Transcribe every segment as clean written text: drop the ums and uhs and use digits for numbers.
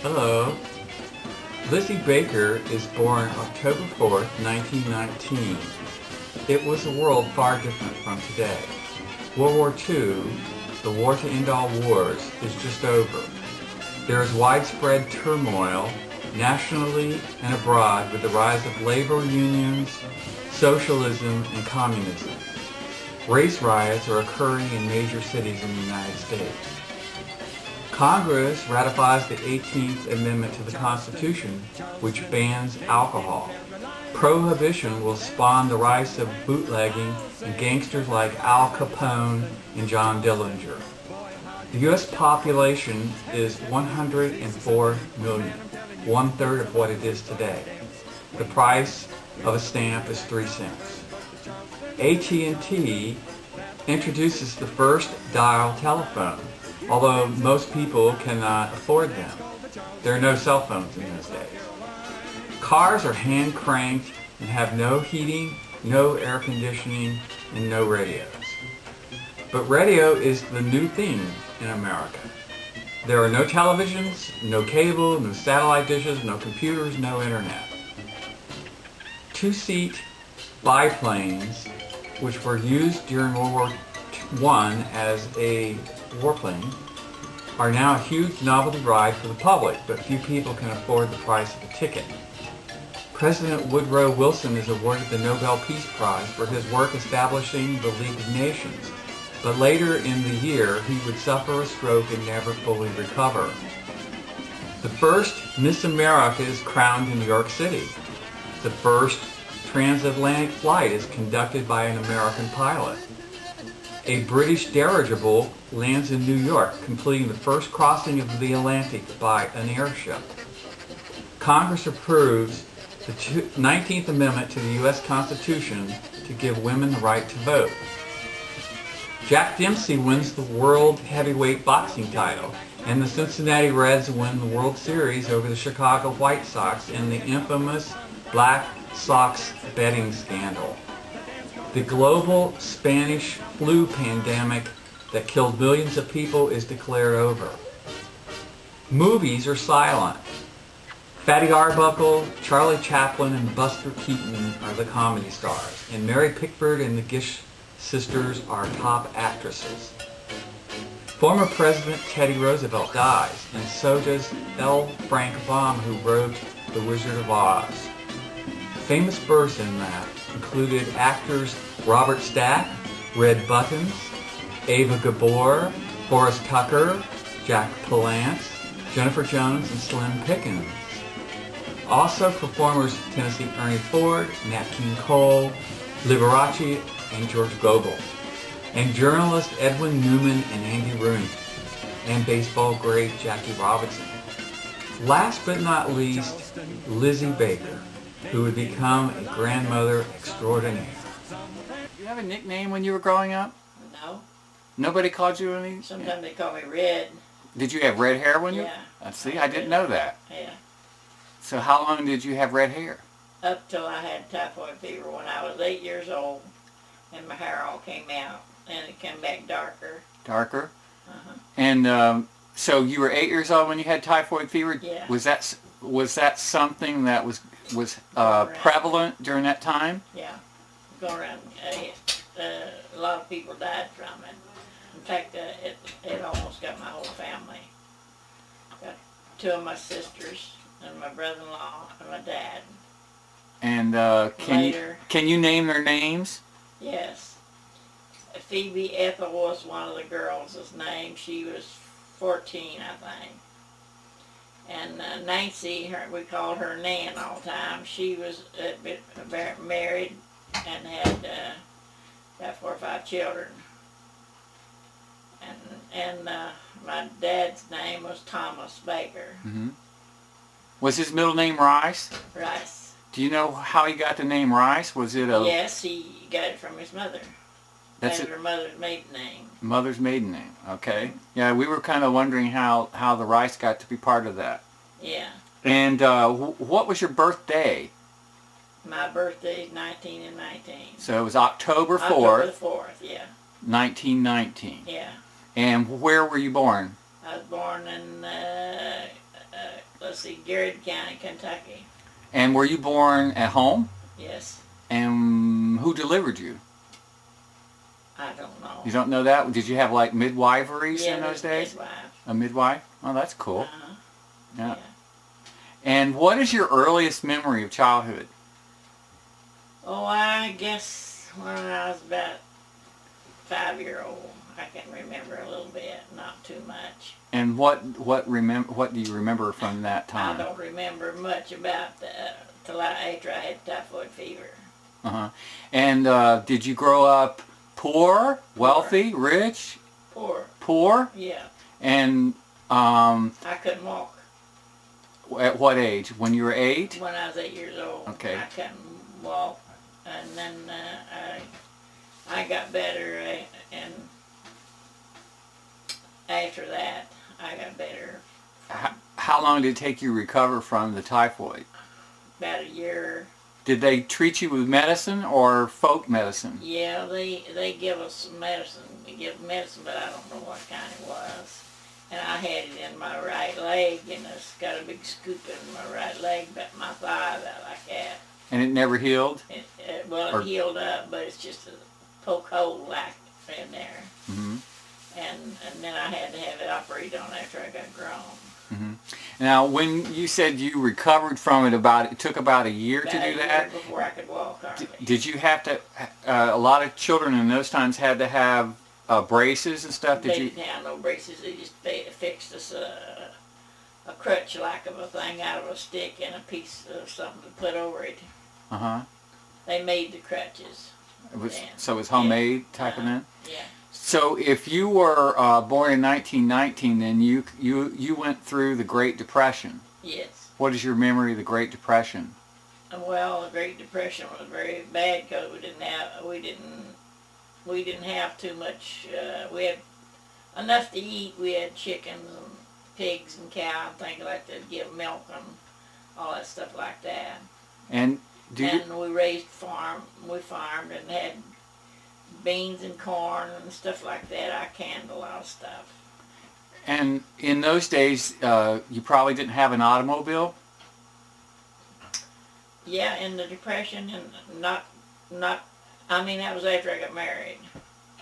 Hello. Lizzy Baker is born October 4th, 1919. It was a world far different from today. World War II, the war to end all wars, is just over. There is widespread turmoil, nationally and abroad, with the rise of labor unions, socialism, and communism. Race riots are occurring in major cities in the United States. Congress ratifies the 18th Amendment to the Constitution, which bans alcohol. Prohibition will spawn the rise of bootlegging and gangsters like Al Capone and John Dillinger. The U.S. population is 104 million, one-third of what it is today. The price of a stamp is 3 cents. AT&T introduces the first dial telephone, although most people cannot afford them. There are no cell phones in those days. Cars are hand-cranked and have no heating, no air conditioning, and no radios. But radio is the new thing in America. There are no televisions, no cable, no satellite dishes, no computers, no internet. Two-seat biplanes, which were used during World War I as a warplane, are now a huge novelty ride for the public, but few people can afford the price of a ticket. President Woodrow Wilson is awarded the Nobel Peace Prize for his work establishing the League of Nations, but later in the year he would suffer a stroke and never fully recover. The first Miss America is crowned in New York City. The first transatlantic flight is conducted by an American pilot. A British dirigible lands in New York, completing the first crossing of the Atlantic by an airship. Congress approves the 19th Amendment to the U.S. Constitution to give women the right to vote. Jack Dempsey wins the World Heavyweight Boxing title, and the Cincinnati Reds win the World Series over the Chicago White Sox in the infamous Black Sox betting scandal. The global Spanish flu pandemic that killed millions of people is declared over. Movies are silent. Fatty Arbuckle, Charlie Chaplin, and Buster Keaton are the comedy stars, and Mary Pickford and the Gish sisters are top actresses. Former President Teddy Roosevelt dies, and so does L. Frank Baum, who wrote The Wizard of Oz. Famous births in that included actors Robert Stack, Red Buttons, Ava Gabor, Forrest Tucker, Jack Palance, Jennifer Jones, and Slim Pickens. Also performers Tennessee Ernie Ford, Nat King Cole, Liberace, and George Gobel, and journalist Edwin Newman and Andy Rooney, and baseball great Jackie Robinson. Last but not least, Lizzy Baker, who would become a grandmother extraordinaire. Did you have a nickname when you were growing up? No. Nobody called you any? Sometimes they call me Red. Did you have red hair when you? Yeah. See, I didn't know that. Yeah. So how long did you have red hair? Up till I had typhoid fever when I was 8 years old, and my hair all came out, and it came back darker. Darker? Uh-huh. And so you were 8 years old when you had typhoid fever? Yeah. Was that something that was prevalent during that time? Yeah. Going around, a lot of people died from it. In fact, it almost got my whole family. Got 2 of my sisters, and my brother-in-law, and my dad. And can you name their names? Yes. Phoebe Ethel was one of the girls' name. She was 14, I think. And Nancy, we called her Nan all the time. She was married and had about 4 or 5 children. And my dad's name was Thomas Baker. Mm-hmm. Was his middle name Rice? Rice. Do you know how he got the name Rice? Was it a... Yes, he got it from his mother. That's her mother's maiden name. Mother's maiden name, okay. Yeah, we were kind of wondering how the rice got to be part of that. Yeah. And what was your birthday? My birthday is 19 and 19. So it was October 4th. October the 4th, yeah. 1919. Yeah. And where were you born? I was born in let's see, Garrett County, Kentucky. And were you born at home? Yes. And who delivered you? I don't know. You don't know that? Did you have like midwiferys Yeah, in those days? midwife. A midwife? Oh, that's cool. Uh-huh. Yeah. Yeah. And what is your earliest memory of childhood? Oh, I guess when I was about 5-year-old, I can remember a little bit, not too much. And what do you remember from that time? I don't remember much about till after I had typhoid fever. Uh-huh. And did you grow up poor, wealthy, rich? Poor. Poor? Yeah. And I couldn't walk. at what age? When you were 8? When I was 8 years old. Okay. I couldn't walk, and then I got better, and after that I got better. How long did it take you to recover from the typhoid? About a year. Did they treat you with medicine or folk medicine? Yeah, they give us some medicine. They give medicine, but I don't know what kind it was. And I had it in my right leg, and it's got a big scoop in my right leg, but my thigh, that like that. And it never healed? It healed up, but it's just a poke hole like in there. Mm-hmm. And then I had to have it operated on after I got grown. Mm-hmm. Now, when you said you recovered from it, it took about a year to do that? About a year before I could walk hardly. Did you have to? A lot of children in those times had to have braces and stuff. They didn't have no braces. They just fixed us a crutch like of a thing out of a stick and a piece of something to put over it. Uh-huh. They made the crutches. So it was homemade type of thing? Yeah. So if you were born in 1919, then you went through the Great Depression. Yes. What is your memory of the Great Depression? Well, the Great Depression was very bad because we didn't have too much. We had enough to eat. We had chickens and pigs and cows and things like that. Give milk and all that stuff like that. And we raised we farmed and had beans and corn and stuff like that. I canned a lot of stuff. And in those days, you probably didn't have an automobile? Yeah, in the Depression, and I mean, that was after I got married.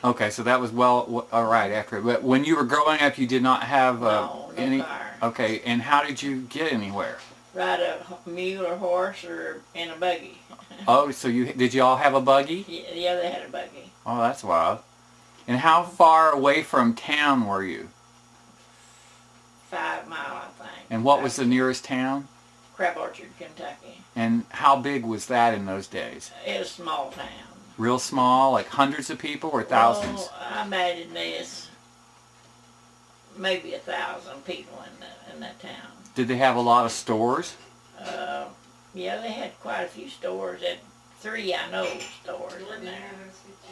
Okay, so that was all right after. But when you were growing up, you did not have no any car. Okay, and how did you get anywhere? Ride a mule or horse or in a buggy. Oh, so did you all have a buggy? Yeah, they had a buggy. Oh, that's wild. And how far away from town were you? 5 mile, I think. And what was the nearest town? Crab Orchard, Kentucky. And how big was that in those days? It was a small town. Real small, like hundreds of people or thousands? Well, I imagine there's maybe 1,000 people in that town. Did they have a lot of stores? Yeah, they had quite a few stores. At 3, I know, stores in there.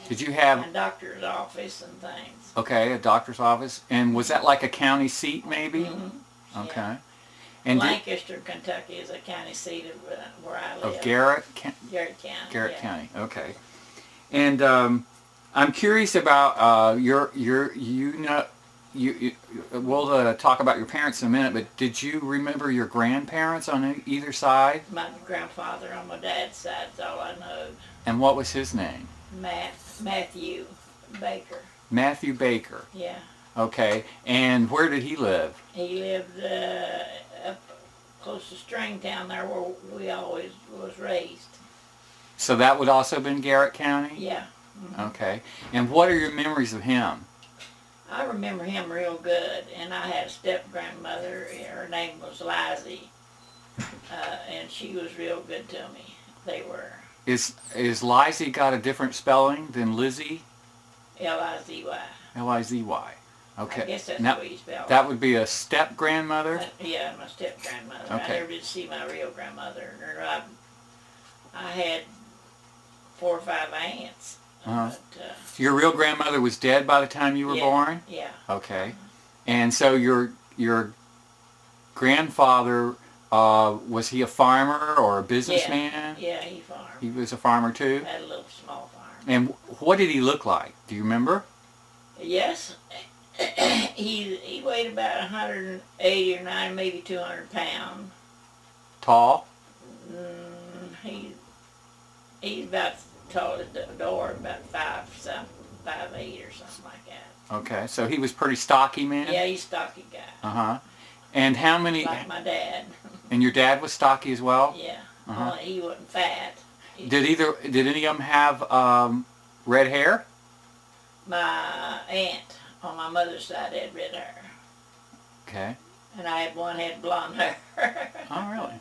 Did you have... A doctor's office and things. Okay, a doctor's office. And was that like a county seat maybe? Mm-hmm. Okay. Yeah. And Lancaster, Kentucky is a county seat of where I live. Of Garrett? Garrett County. Garrett yeah. County, okay. And I'm curious about we'll talk about your parents in a minute, but did you remember your grandparents on either side? My grandfather on my dad's side is all I know. And what was his name? Matthew Baker. Matthew Baker. Yeah. Okay. And where did he live? He lived up close to Stringtown there where we always was raised. So that would also have been Garrett County? Yeah. Mm-hmm. Okay. And what are your memories of him? I remember him real good, and I had a step-grandmother. Her name was Lizzy, and she was real good to me. They were. Is Lizzy got a different spelling than Lizzy? L-I-Z-Y. L-I-Z-Y. Okay. I guess that's now, the way you spell it. That would be a step-grandmother? Yeah, my step-grandmother. Okay. I never did see my real grandmother. I had 4 or 5 aunts. Uh-huh. But, your real grandmother was dead by the time you were born? Yeah. Okay. And so your grandfather, was he a farmer or a businessman? Yeah, he farmed. He was a farmer too? Had a little small farm. And what did he look like? Do you remember? Yes. he weighed about 180 or 90, maybe 200 pounds. Tall? He's about tall as the door, about 5'8" or something like that. Okay, so he was pretty stocky man? Yeah, he's a stocky guy. Uh-huh. And how many... Like my dad. And your dad was stocky as well? Yeah. Uh-huh. Only he wasn't fat. Did any of them have red hair? My aunt on my mother's side had red hair. Okay. And I had one had blonde hair. Oh, really?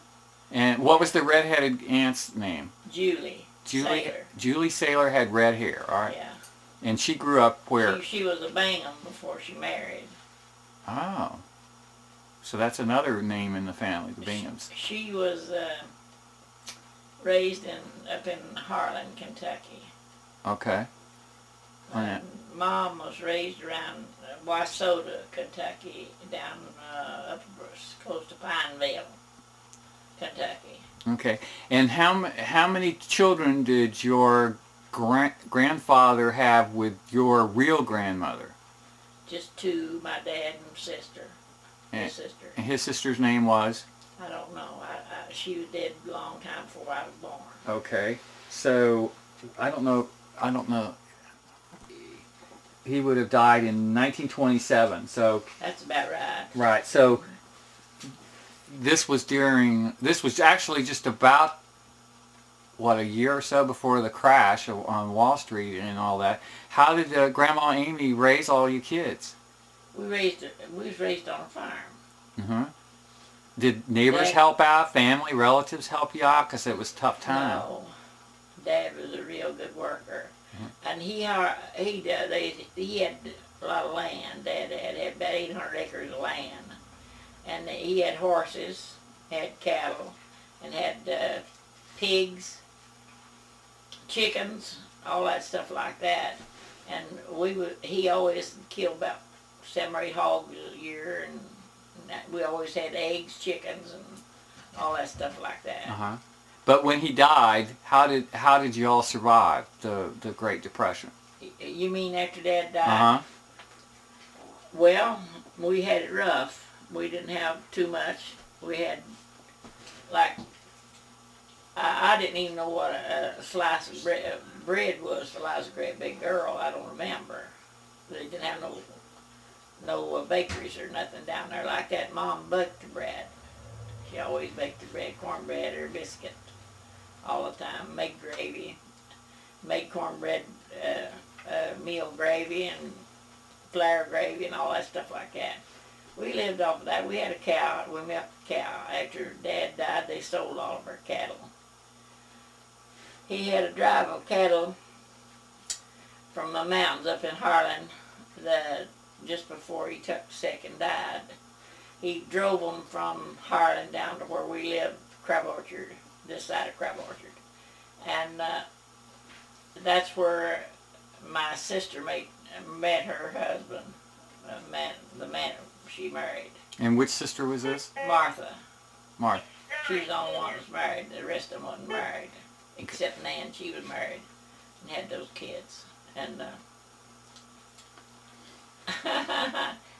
And what was the red-headed aunt's name? Julie Saylor. Julie Saylor had red hair, all right. Yeah. And she grew up where? She was a Bingham before she married. Oh. So that's another name in the family, the Binghams. She was raised up in Harlan, Kentucky. Okay. And Mom was raised around Wysota, Kentucky, down up close to Pineville, Kentucky. Okay. And how many children did your grandfather have with your real grandmother? Just two, my dad and sister. His sister. And his sister's name was? I don't know. She was dead a long time before I was born. Okay. So, I don't know. He would have died in 1927. So. That's about right. Right. So, this was actually just about, what, a year or so before the crash on Wall Street and all that. How did Grandma Amy raise all you kids? We was raised on a farm. Mm-hmm. Did neighbors help out? Family, relatives help you out? Because it was a tough time. No. Dad was a real good worker. Mm-hmm. And he had a lot of land. Dad had about 800 acres of land. And he had horses, had cattle, and had pigs, chickens, all that stuff like that. And he always killed about 7 or 8 hogs a year, and we always had eggs, chickens, and all that stuff like that. Uh-huh. But when he died, how did you all survive the Great Depression? You mean after Dad died? Uh-huh. Well, we had it rough. We didn't have too much. We had, like, I didn't even know what a slice of bread was till I was a great big girl. I don't remember. They didn't have no bakeries or nothing down there like that. Mom baked the bread. She always baked the bread, cornbread or biscuit, all the time. Made gravy, made cornbread, meal gravy and flour gravy and all that stuff like that. We lived off of that. We had a cow. We milked a cow. After Dad died, they sold all of our cattle. He had a drive of cattle from the mountains up in Harlan just before he took sick and died. He drove them from Harlan down to where we lived, Crab Orchard, this side of Crab Orchard. And that's where my sister met her husband, the man she married. And which sister was this? Martha. Martha. She was the only one that was married. The rest of them wasn't married. Except Nan, she was married and had those kids. And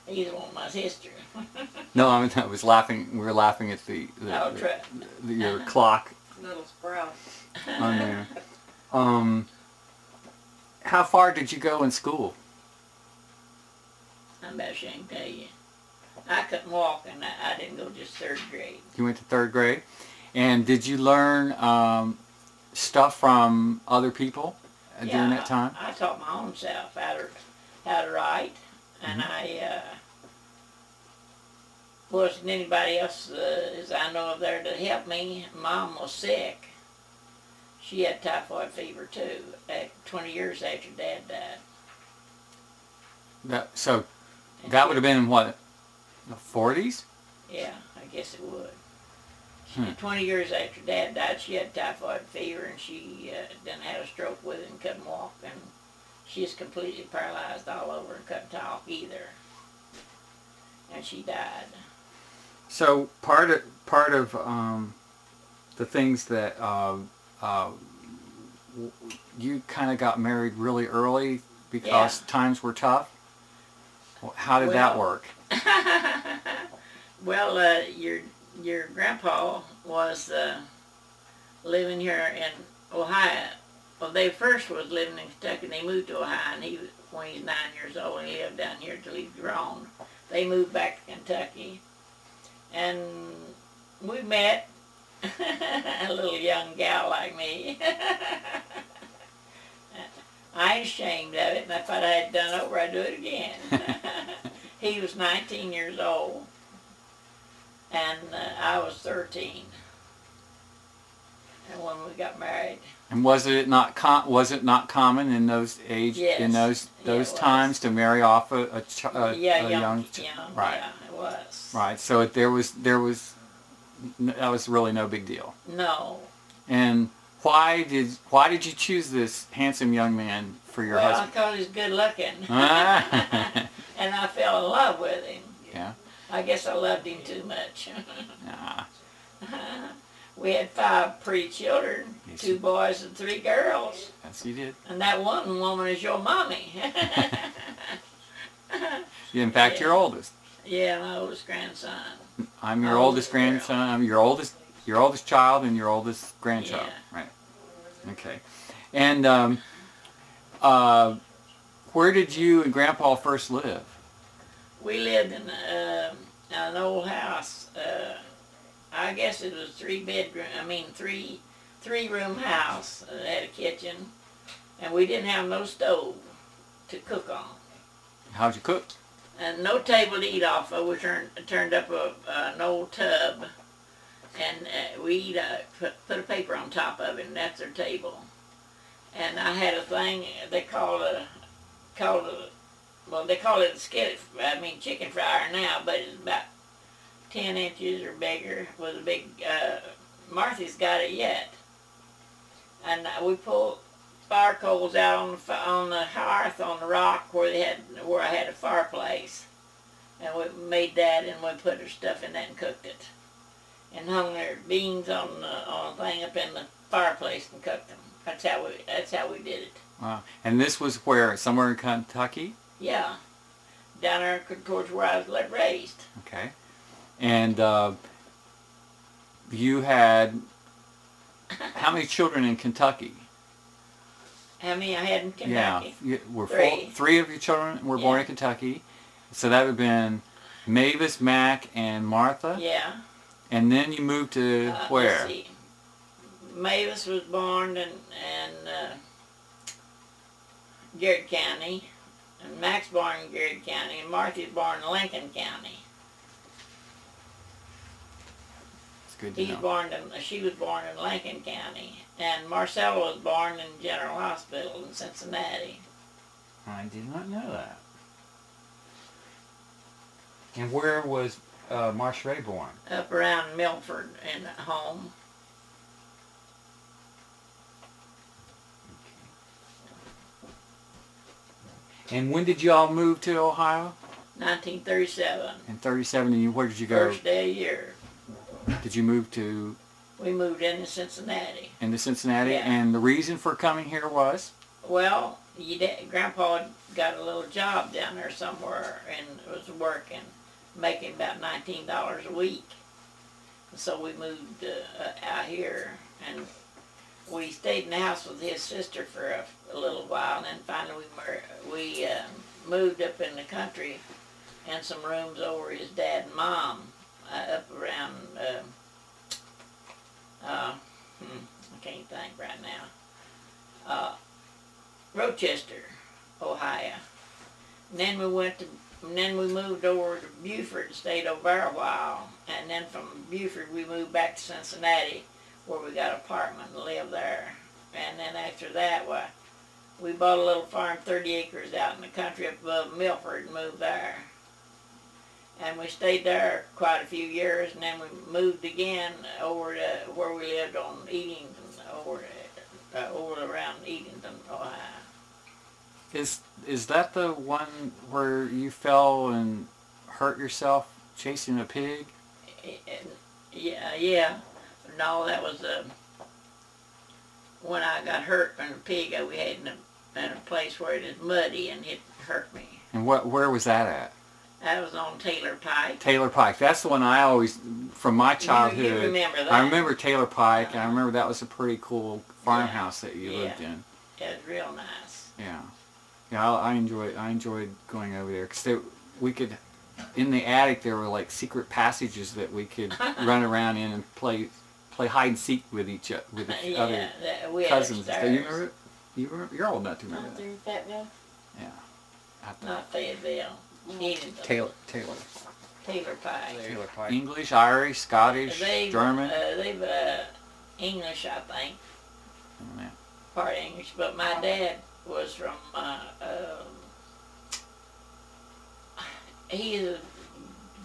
either one was history. No, I was laughing. We were laughing at your clock Little sprout. on there. How far did you go in school? I'm about ashamed to tell you. I couldn't walk, and I didn't go just 3rd grade. You went to 3rd grade, and did you learn stuff from other people during that time? I taught my own self how to write, and I wasn't anybody else as I know of there to help me. Mom was sick. She had typhoid fever too, 20 years after Dad died. That would have been in what, the 40s? Yeah, I guess it would. 20 years after Dad died, she had typhoid fever, and she then had a stroke with it and couldn't walk, and she's completely paralyzed all over and couldn't talk either. And she died. So part of the things that you kind of got married really early because times were tough? How did that work? Well, your grandpa was living here in Ohio. Well, they first was living in Kentucky, and they moved to Ohio, and when he was 9 years old, he lived down here till he was grown. They moved back to Kentucky, and we met, a little young gal like me. I ain't ashamed of it, and if I had done over, I'd do it again. He was 19 years old, and I was 13. And when we got married. And was it not common in those those times to marry off a young right? Yeah, it was. Right. So that was really no big deal. No. And why did you choose this handsome young man for your husband? Well, I thought he was good looking. And I fell in love with him. Yeah. I guess I loved him too much. Nah. We had 5 pretty children, Yes, 2 boys and 3 girls. Yes, you did. And that one woman is your mommy. In fact, you're oldest. Yeah, my oldest grandson. I'm your oldest grandson. I'm your oldest child and your oldest grandchild. Yeah. Right. Okay. And where did you and Grandpa first live? We lived in an old house. I guess it was 3-room house. It had a kitchen, and we didn't have no stove to cook on. How'd you cook? And no table to eat off of. We turned up an old tub, and we put a paper on top of it, and that's our table. And I had a thing they call it a skillet. Chicken fryer now, but it's about 10 inches or bigger. With a big. Martha's got it yet, and we pulled fire coals out on the hearth on the rock where I had a fireplace, and we made that, and we put our stuff in that and cooked it, and hung their beans on a thing up in the fireplace and cooked them. That's how we did it. Wow. And this was where? Somewhere in Kentucky? Yeah, down there towards where I was raised. Okay. And you had how many children in Kentucky? How many I had in Kentucky? Yeah, Three. 3 of your children were born in Kentucky. So that would have been Mavis, Mac, and Martha? Yeah. And then you moved to where? Let's see. Mavis was born in Garrett County, and Mac's born in Garrett County, and Martha's born in Lincoln County. It's good to know. She was born in Lincoln County, and Marcella was born in General Hospital in Cincinnati. I did not know that. And where was Marche born? Up around Milford in a home. And when did you all move to Ohio? 1937. In 37, and where did you go? First day of year. Did you move to? We moved into Cincinnati. Into Cincinnati, Yeah. And the reason for coming here was? Well, Grandpa got a little job down there somewhere and was working, making about $19 a week. So we moved out here, and we stayed in the house with his sister for a little while, and then finally we moved up in the country and some rooms over his dad and mom up around, I can't think right now, Rochester, Ohio. And then we moved over to Buford and stayed over there a while, and then from Buford we moved back to Cincinnati, where we got an apartment and lived there. And then after that, we bought a little farm, 30 acres out in the country up above Milford, and moved there. And we stayed there quite a few years, and then we moved again over to where we lived on Edenton, over around Edenton, Ohio. Is that the one where you fell and hurt yourself chasing a pig? Yeah. No, that was when I got hurt from the pig. We had in a place where it is muddy, and it hurt me. And where was that at? That was on Taylor Pike. Taylor Pike. That's the one I always, from my childhood. You remember that? I remember Taylor Pike, and I remember that was a pretty cool farmhouse that you lived in. It was real nice. Yeah, yeah. I enjoyed going over there because we could, in the attic there were like secret passages that we could run around in and play hide and seek with each other we cousins. had Do you remember it? You're old enough to remember Not that. through Fayetteville. Yeah. Not Fayetteville. Taylor Pike. English, Irish, Scottish, German. They've English, I think. Yeah. Part English, but my dad was from. He was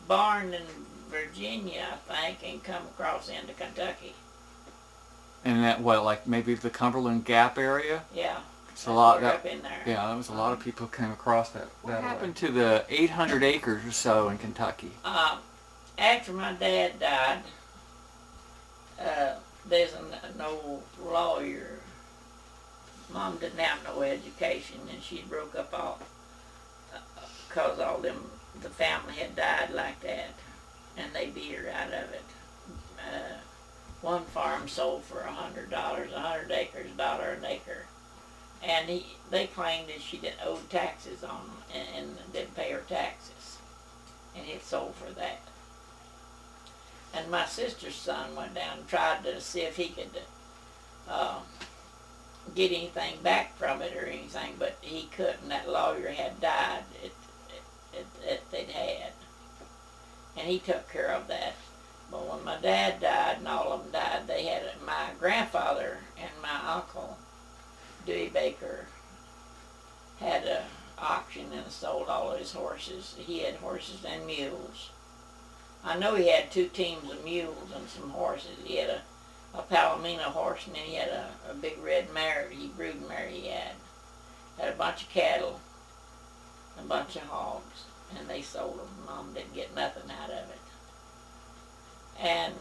born in Virginia, I think, and come across into Kentucky. And that like maybe the Cumberland Gap area. Yeah. It's a lot up in there. Yeah, there was a lot of people came across that. What happened to the 800 acres or so in Kentucky? After my dad died, there's no lawyer. Mom didn't have no education, and she broke up all because all them the family had died like that, and they beat her out of it. One farm sold for $100, 100 acres, $1 an acre. And they claimed that she didn't owe taxes on them and didn't pay her taxes. And it sold for that. And my sister's son went down and tried to see if he could get anything back from it or anything, but he couldn't. That lawyer had died that they'd had. And he took care of that. But when my dad died and all of them died, they had my grandfather and my uncle, Dewey Baker, had an auction and sold all of his horses. He had horses and mules. I know he had 2 teams of mules and some horses. He had a Palomino horse, and then he had a big red mare, brood mare he had. Had a bunch of cattle, a bunch of hogs, and they sold them. Mom didn't get nothing out of it. And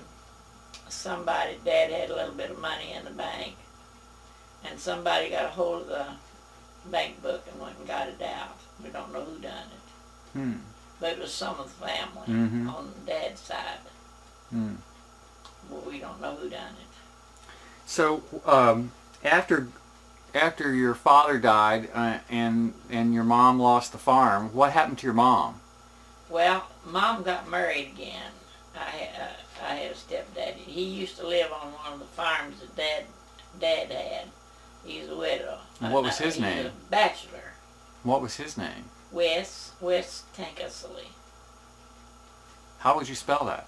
Dad had a little bit of money in the bank, and somebody got a hold of the bank book and went and got it out. We don't know who done it. But it was some of the family on Dad's side. But we don't know who done it. So after your father died and your mom lost the farm, what happened to your mom? Well, Mom got married again. I had a stepdaddy. He used to live on one of the farms that Dad had. He's a widow. And what was his He name? was a bachelor. What was his name? Wes Tankersley. How would you spell that?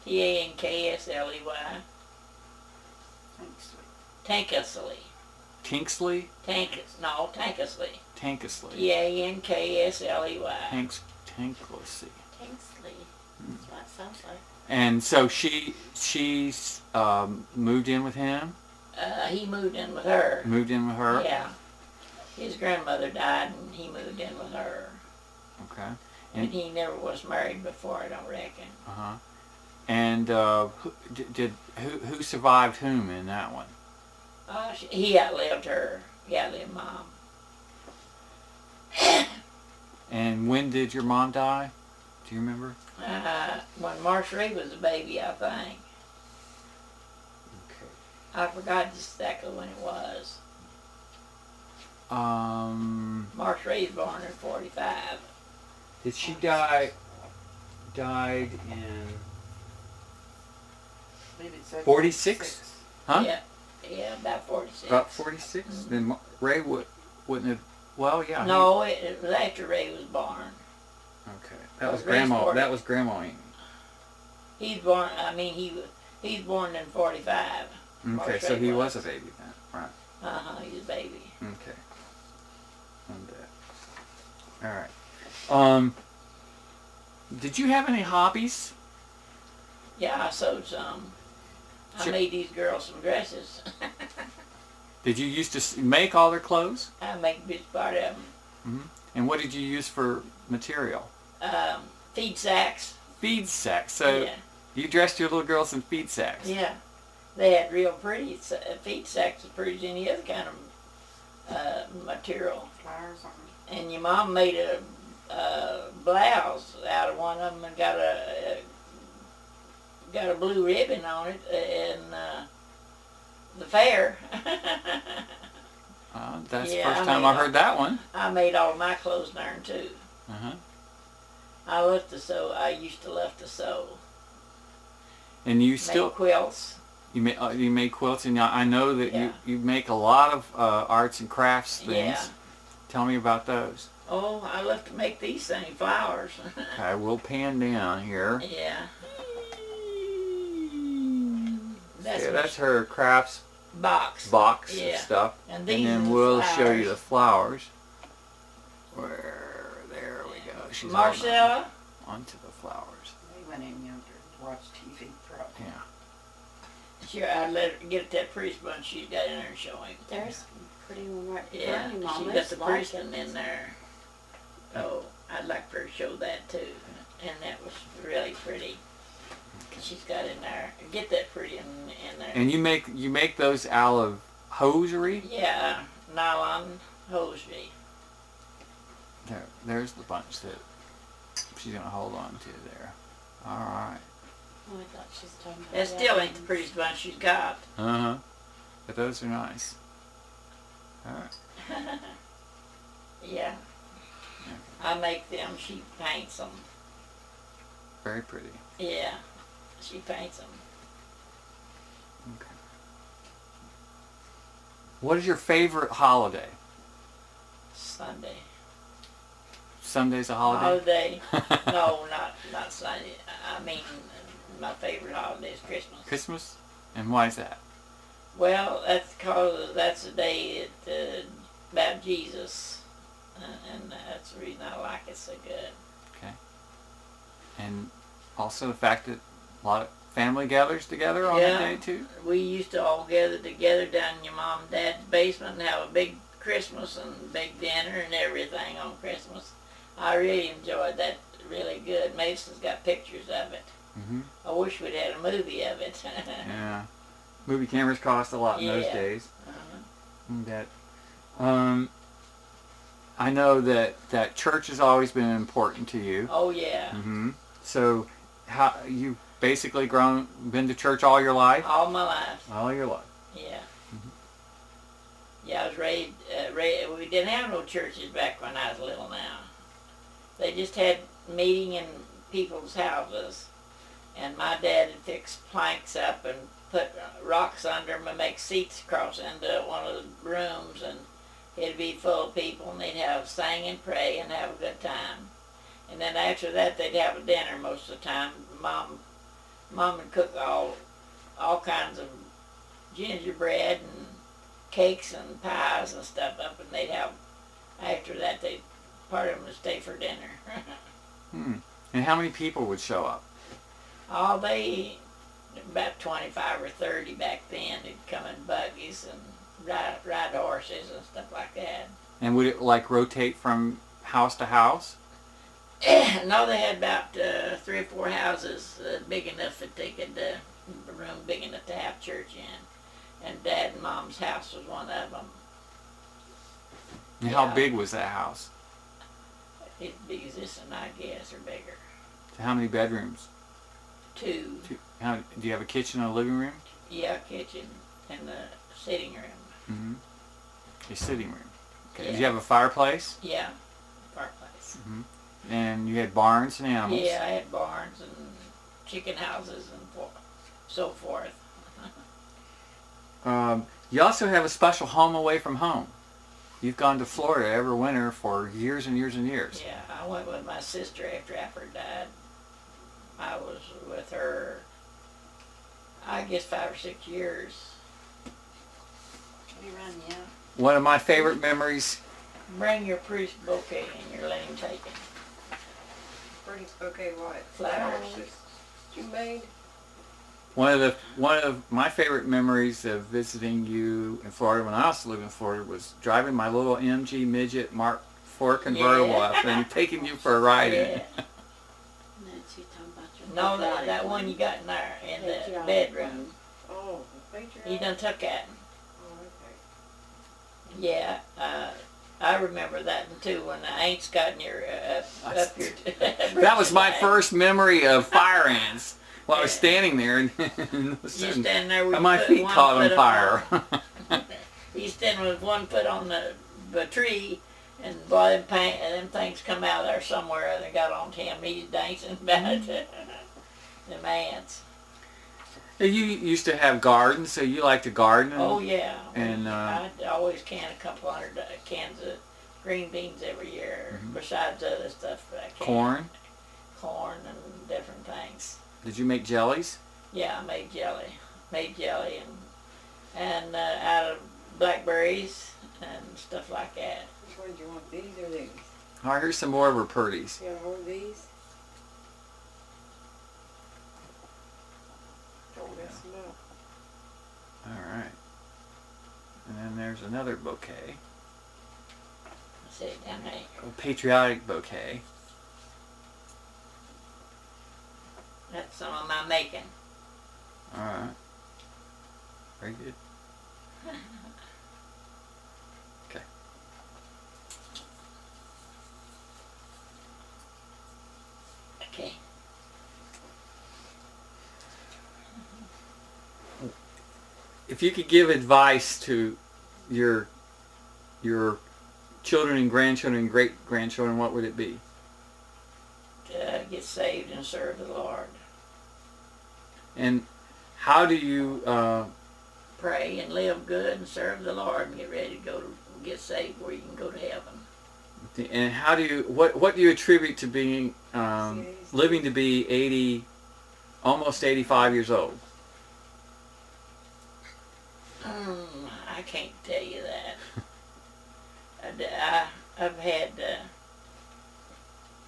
Tanksely. Tankersley. Tinksley? Tankersley. Tankersley. Tanksly. Tanklessy. Kingsley. That's what it sounds like. And so she moved in with him? He moved in with her. Moved in with her? Yeah. His grandmother died and he moved in with her. Okay. And he never was married before, I don't reckon. Uh-huh. And who survived whom in that one? He outlived her. He outlived Mom. And when did your mom die? Do you remember? When Marjorie was a baby, I think. Okay. I forgot exactly when it was. Marjorie was born in 45. Did she died in Maybe it's 46? Huh? Yeah, about 46. About 46? Then Ray wouldn't have. Well, yeah. No, it was after Ray was born. Okay, that was Ray's Grandma. 40. That was Grandma Amy. He's born. He's born in 45. Okay, so he was a baby then, right? He was a baby. Okay. All right. Did you have any hobbies? Yeah, I sewed some. I made these girls some dresses. Did you used to make all their clothes? I make a big part of them. Mm-hmm. And what did you use for material? Feed sacks. Feed sacks. So Yeah. you dressed your little girls in feed sacks. Yeah. They had real pretty feed sacks, as pretty as any other kind of material. Flowers on. And your mom made a blouse out of one of them and got a blue ribbon on it in the fair. That's the Yeah, first I time made I heard that one. I made all my clothes darn too. Uh-huh. I love to sew. I used to love to sew. And you Make still quilts. you make quilts, and I know that Yeah. you make a lot of arts and crafts things. Yeah. Tell me about those. Oh, I love to make these things, flowers. Okay, we'll pan down here. Yeah. That's her crafts box. box Yeah. and stuff. And And these are then the we'll show you flowers. the flowers. There we go. She's Marcella. onto the flowers. They went in yonder to watch TV probably. Yeah. Sure, I'd let her get that priest bunch she's got in there and show him. There's a pretty one right Yeah, behind you, Mom. she got There's the like priest it. in there. Oh, I'd like for her to show that too. And that was really pretty. She's got in there. Get that pretty in there. And you make those out of hosiery? Yeah, nylon hosiery. There's the bunch that she's gonna hold on to there. All right. Oh, I thought she was talking about That the still other ain't the ones. prettiest bunch she's got. Uh-huh. But those are nice. All right. Yeah. I make them. She paints them. Very pretty. Yeah, she paints them. Okay. What is your favorite holiday? Sunday. Sunday's a holiday? No, not Sunday. I mean, my favorite holiday is Christmas. Christmas? And why is that? Well, that's because that's the day about Jesus, and that's the reason I like it so good. Okay. And also the fact that a lot of family gathers together on that day too? We used to all gather together down in your mom and dad's basement and have a big Christmas and big dinner and everything on Christmas. I really enjoyed that really good. Mason's got pictures of it. Mm-hmm. I wish we'd had a movie of it. Yeah. Movie cameras cost a lot in those Yeah. days. Uh-huh. That, I know that church has always been important to you. Oh yeah, Mm-hmm. So, how you basically been to church all your life? all my life. All your life. Yeah. Yeah, I was raised, we didn't have no churches back when I was little now. They just had meeting in people's houses. And my dad would fix planks up and put rocks under them and make seats across into one of the rooms. And it'd be full of people and they'd have sing and pray and have a good time. And then after that they'd have a dinner most of the time. Mom would cook all kinds of gingerbread and cakes and pies and stuff up, and they'd have, after that, part of them would stay for dinner. And how many people would show up? About 25 or 30 back then. They'd come in buggies and ride horses and stuff like that. And would it like rotate from house to house? No, they had about 3 or 4 houses big enough that they could, a room big enough to have church in. And Dad and Mom's house was one of them. And how Yeah. big was that house? As big as this one, I guess, or bigger. So how many bedrooms? 2. Do you have a kitchen and a living room? Yeah, kitchen and the sitting room. Mm-hmm. A sitting room. Okay. Yeah. Did you have a fireplace? Yeah, fireplace. And you had barns and animals? Yeah, I had barns and chicken houses and so forth. You also have a special home away from home. You've gone to Florida every winter for years and years and years. Yeah, I went with my sister after Alfred died. I was with her, I guess 5 or 6 years. We run, yeah. One of my favorite memories. Bring your priest bouquet and your name taken. Pretty bouquet what? Flowers. that you made? One of my favorite memories of visiting you in Florida when I also lived in Florida was driving my little MG midget Mark IV convertible Yeah. up and taking you for a ride in Yeah. it. And then she's talking about your No, patriotic that one you got in there in the Patriotic bedroom. Oh, the picture. He done took that. Oh, okay. Yeah, I remember that one too when the ants got in your up your. That was my first memory of fire ants. Well, I was Yeah. standing there and You standing there with and my your feet one caught on foot fire. You standing with 1 foot on the tree, and boy, them things come out there somewhere, and they got on him. He's dancing about it. Them ants. You used to have gardens, so you like to garden. Oh yeah. And I always can a couple hundred cans of green beans every year, besides other stuff that I can. Corn and different things. Did you make jellies? Yeah, I made jelly. And out of blackberries and stuff like that. Which one do you want, these or these? All right, here's some more of her purties. You want to hold these? Don't mess them up. All right. And then there's another bouquet, See it down there. a patriotic bouquet. That's some of my making. All right. Very good. Okay. Okay. If you could give advice to your children and grandchildren and great grandchildren, what would it be? To get saved and serve the Lord. And how do you Pray and live good and serve the Lord and get ready to get saved where you can go to heaven. and how do you what do you attribute to being living to be 80, almost 85 years old? I can't tell you that.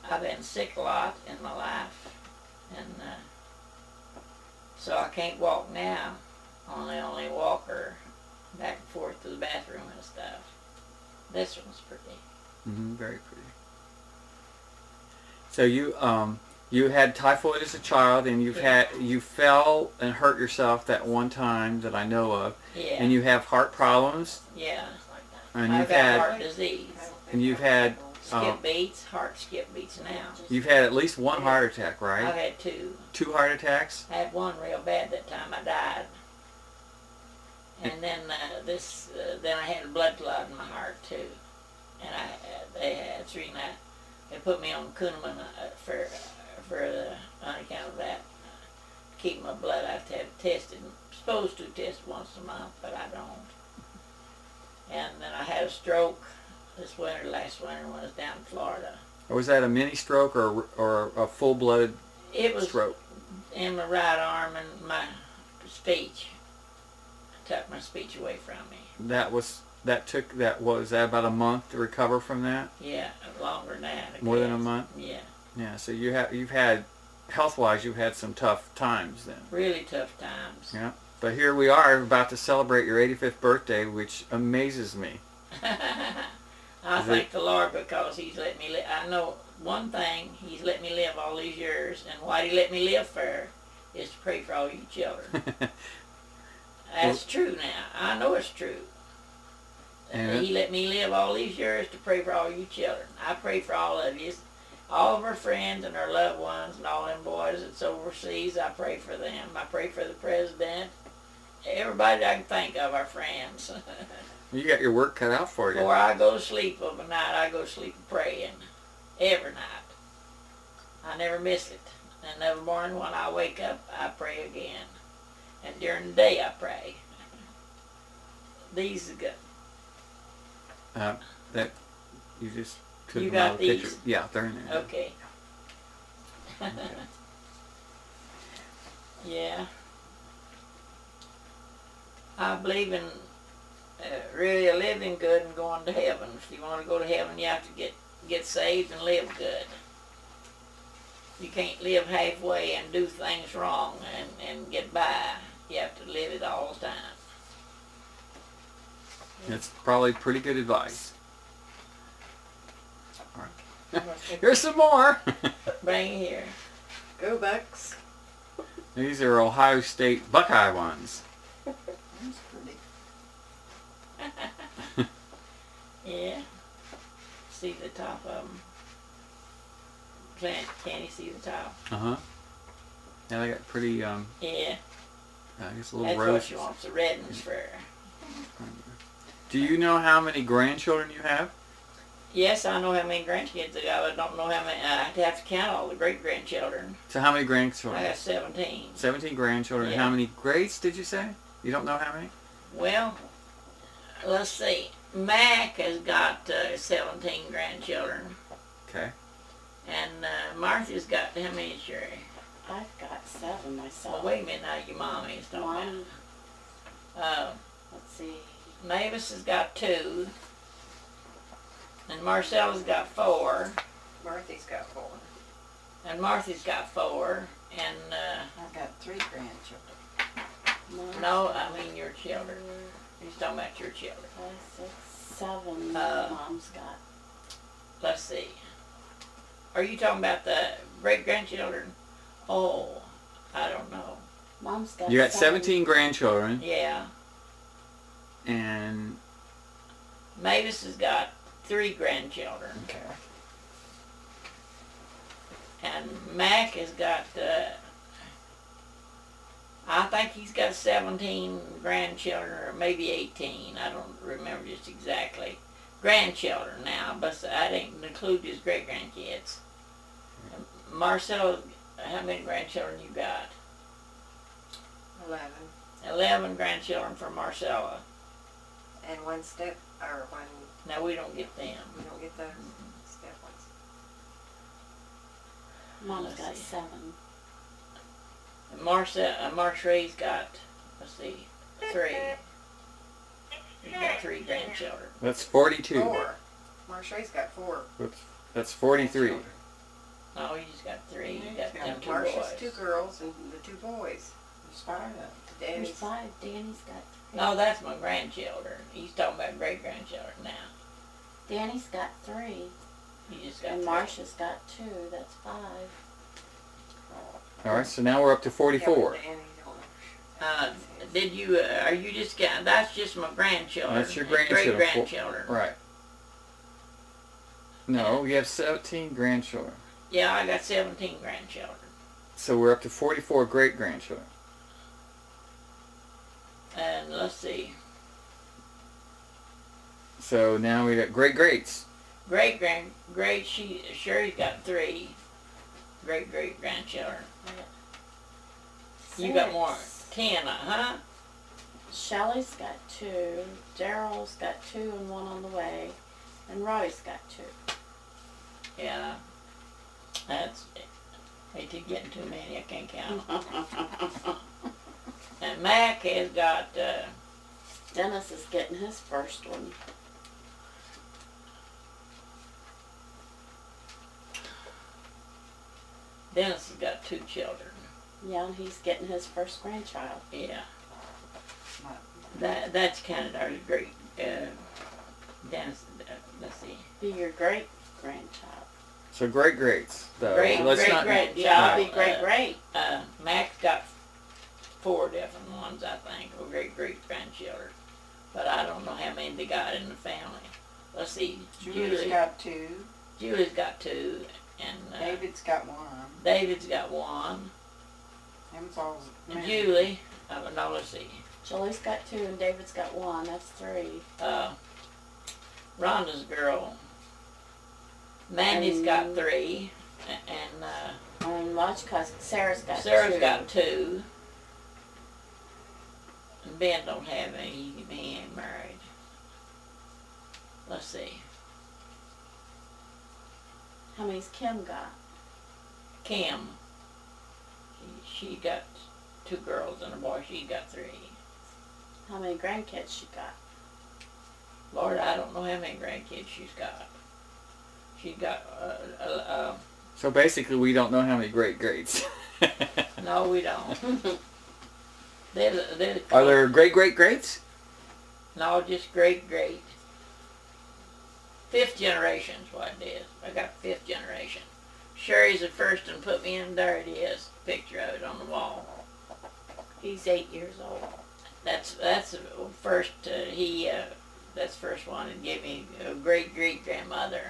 I've been sick a lot in my life, and so I can't walk now. I'm the only walker back and forth to the bathroom and stuff. This one's pretty. Very pretty. So you had typhoid as a child, and you fell and hurt yourself that one time that I know of, Yeah. and you have heart problems, Yeah. and I've you've got had heart disease. Skip beats, heart skip beats now. you've had at least one heart attack, right? I've had two. 2 heart attacks. I had one real bad that time. I died. And then then I had a blood clot in my heart too. And they put me on Kuhneman on account of that. To keep my blood, I have to have it tested. I'm supposed to test once a month, but I don't. And then I had a stroke last winter when I was down in Florida. Or was that a mini stroke or a full-blooded It was stroke? in my right arm and my speech. Took my speech away from me. Was that about a month to recover from that? Yeah, longer than that. More than a month? Yeah, Yeah, so you've had, health-wise, you've had some tough times then. really tough times. Yeah. But here we are about to celebrate your 85th birthday, which amazes me. I thank the Lord because He's let me live. I know one thing, He's let me live all these years, and what He let me live for is to pray for all you children. That's true now. I know it's true. And He let me live all these years to pray for all you children. I pray for all of you, all of our friends and our loved ones and all them boys that's overseas. I pray for them. I pray for the president. Everybody I can think of, our friends. you got your work cut out for you. Before I go to sleep of a night, I go to sleep praying. Every night. I never miss it. And every morning when I wake up, I pray again. And during the day, I pray. These are good. That you just took You them out got of the picture. these? Yeah, they're in there. Okay. Yeah. I believe in really living good and going to heaven. If you want to go to heaven, you have to get saved and live good. You can't live halfway and do things wrong and get by. You have to live it all the time. That's probably pretty good advice. All right. Here's some more. Bring it here. Go Bucks. These are Ohio State Buckeye ones. That's pretty. Yeah. see the top of them. Can you see the top? Uh-huh. Yeah, they got pretty, Yeah, I guess a little that's what roses. she wants the red ones for. Do you know how many grandchildren you have? Yes, I know how many grandkids I got, but I don't know how many. I'd have to count all the great-grandchildren. So how many I grandchildren? got 17. 17 grandchildren. Yeah. How many greats did you say? You don't know how many? Well, let's see. Mac has got 17 grandchildren. Okay. And Martha's got, how many, Sherry? I've got 7 myself. Well, wait a minute now, your mommy's talking One, about. let's see. Mavis has got 2. And Marcella's got 4. Marthy's got 4. And Martha's got 4. And, I've got 3 grandchildren. no, I mean your children. He's talking about your children. 5, 6, 7. Mom's got. Let's see. Are you talking about the great-grandchildren? Oh, I don't know. Mom's got. You got 7. 17 grandchildren, Yeah. and Mavis has got 3 grandchildren. okay. And Mac has got, I think he's got 17 grandchildren, or maybe 18. I don't remember just exactly. Grandchildren now, but I didn't include his great-grandkids. Marcelo, how many grandchildren you got? 11. 11 grandchildren for Marcella. And 1 step, or 1, Now we don't get them. we don't get those step ones. Mom's Let's got see. 7. Marshree's got, let's see, 3. He's got 3 grandchildren. That's 42. 4. Marsha's got 4. Oops. That's 43. No, he's got 3. He's got them 2 Marsha's boys. 2 girls and the 2 boys. There's 5 of them. There's Danny's 5. Danny's got 3. No, that's my grandchildren. He's talking about great-grandchildren now. Danny's got 3. He just got And 3. Marcia's got 2. That's 5. All right, so now we're up to 44. Did you, are you just getting, that's just my grandchildren. That's your and grandchildren. Great-grandchildren. Right. No, you have 17 grandchildren. Yeah, I got 17 grandchildren. So we're up to 44 great-grandchildren. And let's see, So now we got great-greats. Sherry's got 3 great-great-grandchildren. You 6. got more, 10, huh? Shelly's got 2. Daryl's got 2 and 1 on the way. And Roy's got 2. Yeah. That's, hate to getting too many, I can't count. And Mac has got, Dennis is getting his first one. Dennis has got 2 children. Yeah, and he's getting his first grandchild. Yeah. That's kind of our great, Dennis, let's see. Be your great grandchild. So great-greats. though. Great, Let's great, not- great. Yeah, Yeah. be great, great. Mac's got 4 different ones, I think, or great-great-grandchildren. But I don't know how many they got in the family. Let's see, Julie's got 2. Julie's got 2, and David's got 1. David's got 1. Them's all married. Julie, no, let's see. Julie's got 2 and David's got 1. That's 3. Rhonda's girl, Mandy's got 3, and And Lodge cousin Sarah's got 2. Sarah's got 2. And Ben don't have any, he ain't married. Let's see. How many's Kim got? Kim, she got 2 girls and a boy, she got 3. How many grandkids she got? Lord, I don't know how many grandkids she's got. She got, So basically, we don't know how many great-greats. no, we don't. They're Are there great-great-greats? No, just great. 5th generation's what it is. I got 5th generation. Sherry's the first one put me in. There it is. Picture of it on the wall. He's 8 years old. That's the first. That's the first one. And gave me a great grandmother.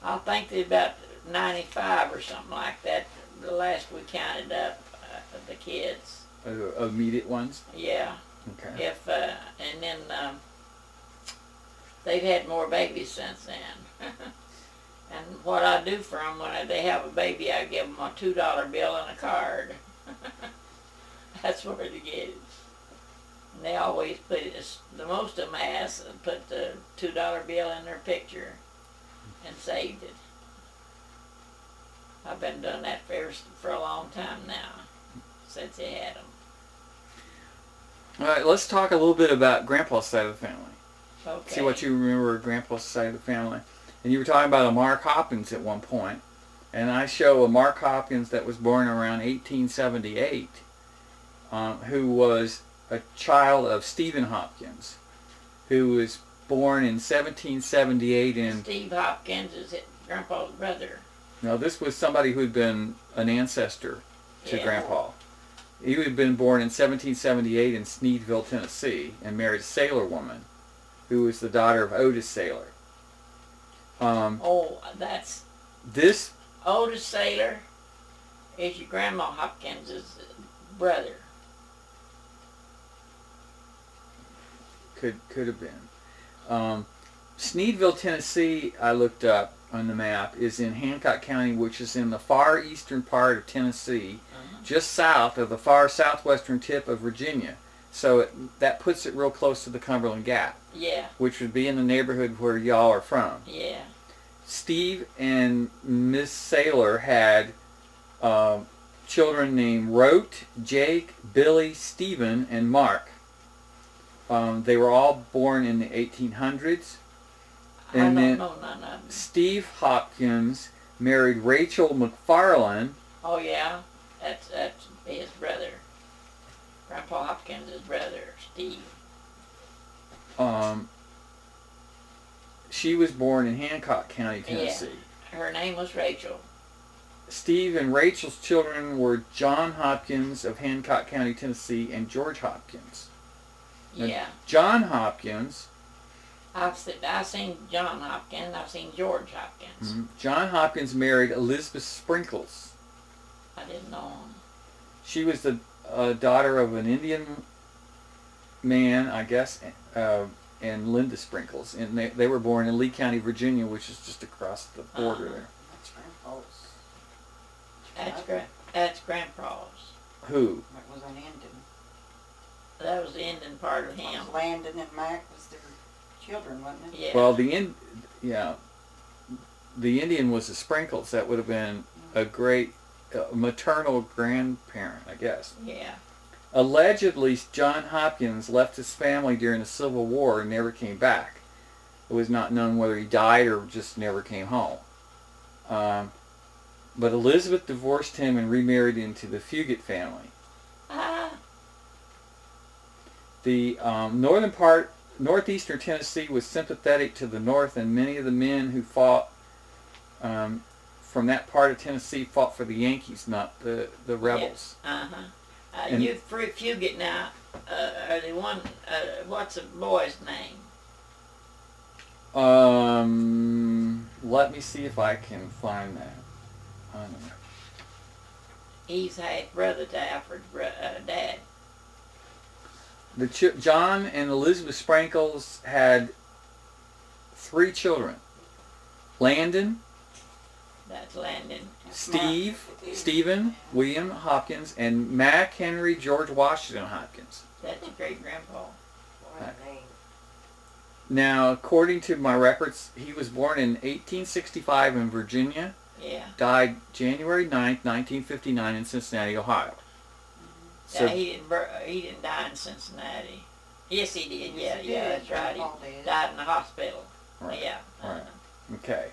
I think they're about 95 or something like that. The last we counted up the kids. Immediate ones? Yeah. Okay. And then they've had more babies since then. And what I do for them when they have a baby, I give them a $2 bill and a card. That's where they get it. And they always put it, the most of them ask, put the $2 bill in their picture and saved it. I've been doing that for a long time now, since they had them. All right, let's talk a little bit about Grandpa's side of the family. Okay. See what you remember of Grandpa's side of the family. And you were talking about a Mark Hopkins at one point. And I show a Mark Hopkins that was born around 1878, who was a child of Stephen Hopkins, who was born in 1778 in... Steve Hopkins is Grandpa's brother. No, this was somebody who had been an ancestor to Yeah. Grandpa. He had been born in 1778 in Sneedville, Tennessee, and married a sailor woman, who was the daughter of Otis Sailor. That's This oldest sailor is your Grandma Hopkins' brother. could have been. Sneedville, Tennessee, I looked up on the map, is in Hancock County, which is in the far eastern part of Tennessee, just south of the far southwestern tip of Virginia. So that puts it real close to the Cumberland Gap, Yeah, which would be in the neighborhood where y'all are from. yeah. Steve and Miss Sailor had children named Rote, Jake, Billy, Stephen, and Mark. They were all born in the 1800s. I And don't then know none of them. Steve Hopkins married Rachel McFarland. Oh yeah, that's his brother. Grandpa Hopkins' brother, Steve. She was born in Hancock County, Tennessee. Her name was Rachel. Steve and Rachel's children were John Hopkins of Hancock County, Tennessee, and George Hopkins. Now, Yeah. John Hopkins, I've seen John Hopkins. I've seen George Hopkins. John Hopkins married Elizabeth Sprinkles. I didn't know him. She was the daughter of an Indian man, I guess, and Linda Sprinkles. And they were born in Lee County, Virginia, which is just across the border there. That's Grandpa's. That's Grandpa's. Who? That was an Indian. That was the ending part of him. Landon and Mac was their children, wasn't it? Yeah. Well, the Indian was the Sprinkles. That would have been a great maternal grandparent, I guess. Yeah. Allegedly, John Hopkins left his family during the Civil War and never came back. It was not known whether he died or just never came home. But Elizabeth divorced him and remarried into the Fugit family. The northeastern Tennessee was sympathetic to the North, and many of the men who fought from that part of Tennessee fought for the Yankees, not the rebels. And- You Fugit now. Are the one? What's the boy's name? Let me see if I can find that. I don't know. He's half brother to Alfred's dad. John and Elizabeth Sprinkles had 3 children. Landon, That's Landon. Stephen, William Hopkins, and Mac Henry George Washington Hopkins. That's your great grandpa. What a name. Now, according to my records, he was born in 1865 in Virginia, Yeah. died January 9th, 1959 in Cincinnati, Ohio. So, Yeah, he didn't die in Cincinnati. Yes, he did. Yes, he Yeah, did. that's right. Grandpa He did. died in the hospital. Right, Yeah. right. Okay.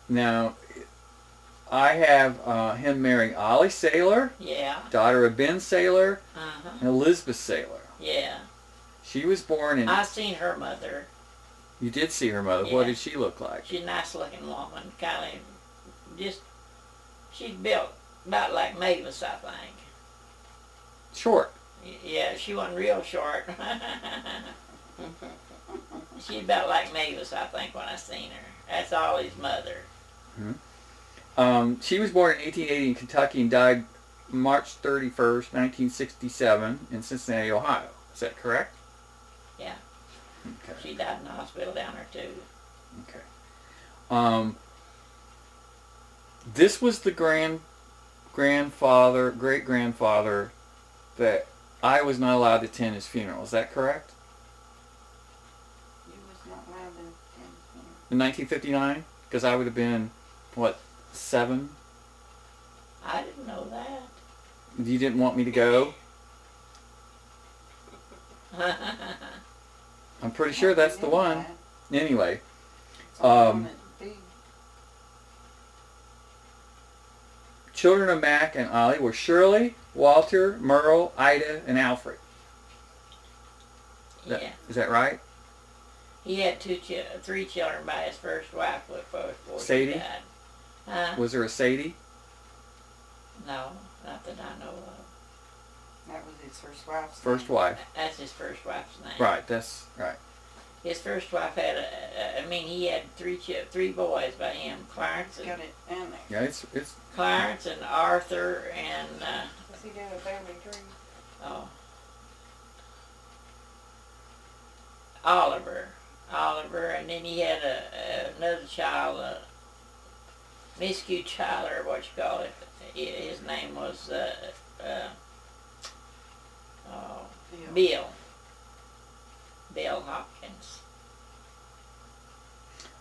Now, I have him marrying Ollie Sailor, Yeah. daughter of Ben Sailor, Uh-huh. and Elizabeth Sailor. Yeah. She was born in... I seen her mother. You did see her mother. Yeah. What did she look like? She's a nice looking woman. Kind of just, she's built about like Mavis, I think. Short. Yeah, she wasn't real short. She's about like Mavis, I think, when I seen her. That's Ollie's mother. She was born in 1880 in Kentucky and died March 31st, 1967 in Cincinnati, Ohio. Is that correct? Yeah. Okay. She died in the hospital down there too. Okay. This was the great grandfather that I was not allowed to attend his funeral. Is that correct? You was not allowed to attend here. In 1959? Because I would have been, what, 7? I didn't know that. You didn't want me to go? I'm pretty sure that's the one. Anyway, children of Mac and Ollie were Shirley, Walter, Morrow, Ida, and Alfred. Yeah. Is that right? He had three children by his first wife before Sadie? she died. Huh? Was there a Sadie? No, not that I know of. That was his first wife's First name. wife. That's his first wife's name. Right, that's right. His first wife had he had three boys by him, Clarence Got and, it down there. Yeah, it's Clarence and Arthur and, Does he do a family tree? Oliver, and then he had another child, miscue child, or what you call it. His name was Bill. Bill Hopkins.